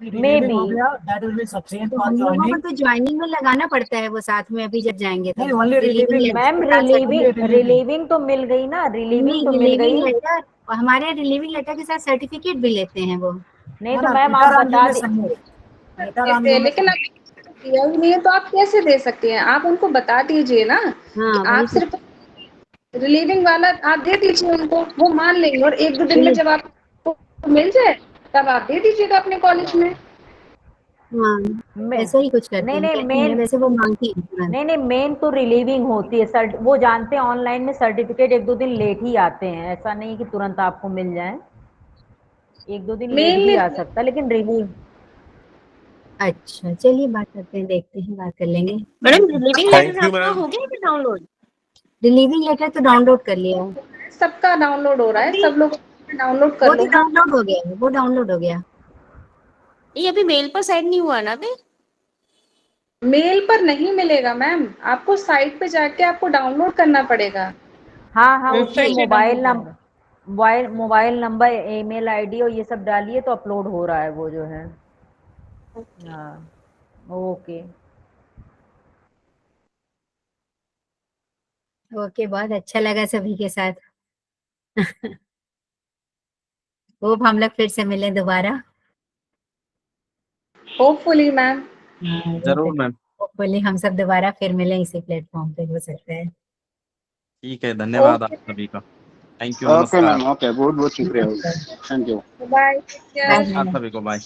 Relieving हो गया, that will be sufficient तो for हम लोगों को joining. तो ज्वाइनिंग में लगाना पड़ता है वो साथ में अभी जब जाएंगे तो. नहीं, only relieving. मैम, रिलीविंग तो मिल गई ना. रिलीविंग तो मिल गई. लेटर, हमारे रिलीविंग लेटर के साथ सर्टिफिकेट भी लेते हैं वो. नहीं तो मैम आप बता देते हैं, लेकिन आप दिया ही नहीं है तो आप कैसे दे सकते हैं? आप उनको बता दीजिए ना. हाँ, आप सिर्फ रिलीविंग वाला आप दे दीजिए उनको, वो मान लेंगे. और 1-2 दिन में जब आपको मिल जाए तब आप दे दीजिएगा अपने कॉलेज में. हाँ, ऐसा ही कुछ करते हैं. नहीं, मेन वैसे वो मांगती है. नहीं, मेन तो रिलीविंग होती है. वो जानते हैं ऑनलाइन में सर्टिफिकेट 1-2 दिन लेट ही आते हैं. ऐसा नहीं कि तुरंत आपको मिल जाए. 1-2 दिन लेट भी आ सकता है, लेकिन रिलीव. अच्छा, चलिए बात करते हैं, देखते हैं, बात कर लेंगे. मैडम, रिलीविंग लेटर आपका हो गया कि डाउनलोड? रिलीविंग लेटर तो डाउनलोड कर लिया है. सबका डाउनलोड हो रहा है, सब लोग डाउनलोड कर लो. वो डाउनलोड हो गया. वो डाउनलोड हो गया. ये अभी मेल पर सेंड नहीं हुआ ना अभी? मेल पर नहीं मिलेगा मैम, आपको साइट पे जाके आपको डाउनलोड करना पड़ेगा. हाँ, उसमें मोबाइल नंबर, ईमेल आईडी और ये सब डालिए तो अपलोड हो रहा है वो जो है. हाँ, ओके. ओके, बहुत अच्छा लगा सभी के साथ. होप हम लोग फिर से मिलें दोबारा. Hopefully ma'am. जरूर मैम. होपफुली हम सब दोबारा फिर मिलें इसी प्लेटफॉर्म पे, हो सकता है. ठीक है, धन्यवाद आप सभी का. Thank you. Okay ma'am. Okay, बहुत बहुत शुक्रिया. Thank you. बाय. आप सभी को बाय.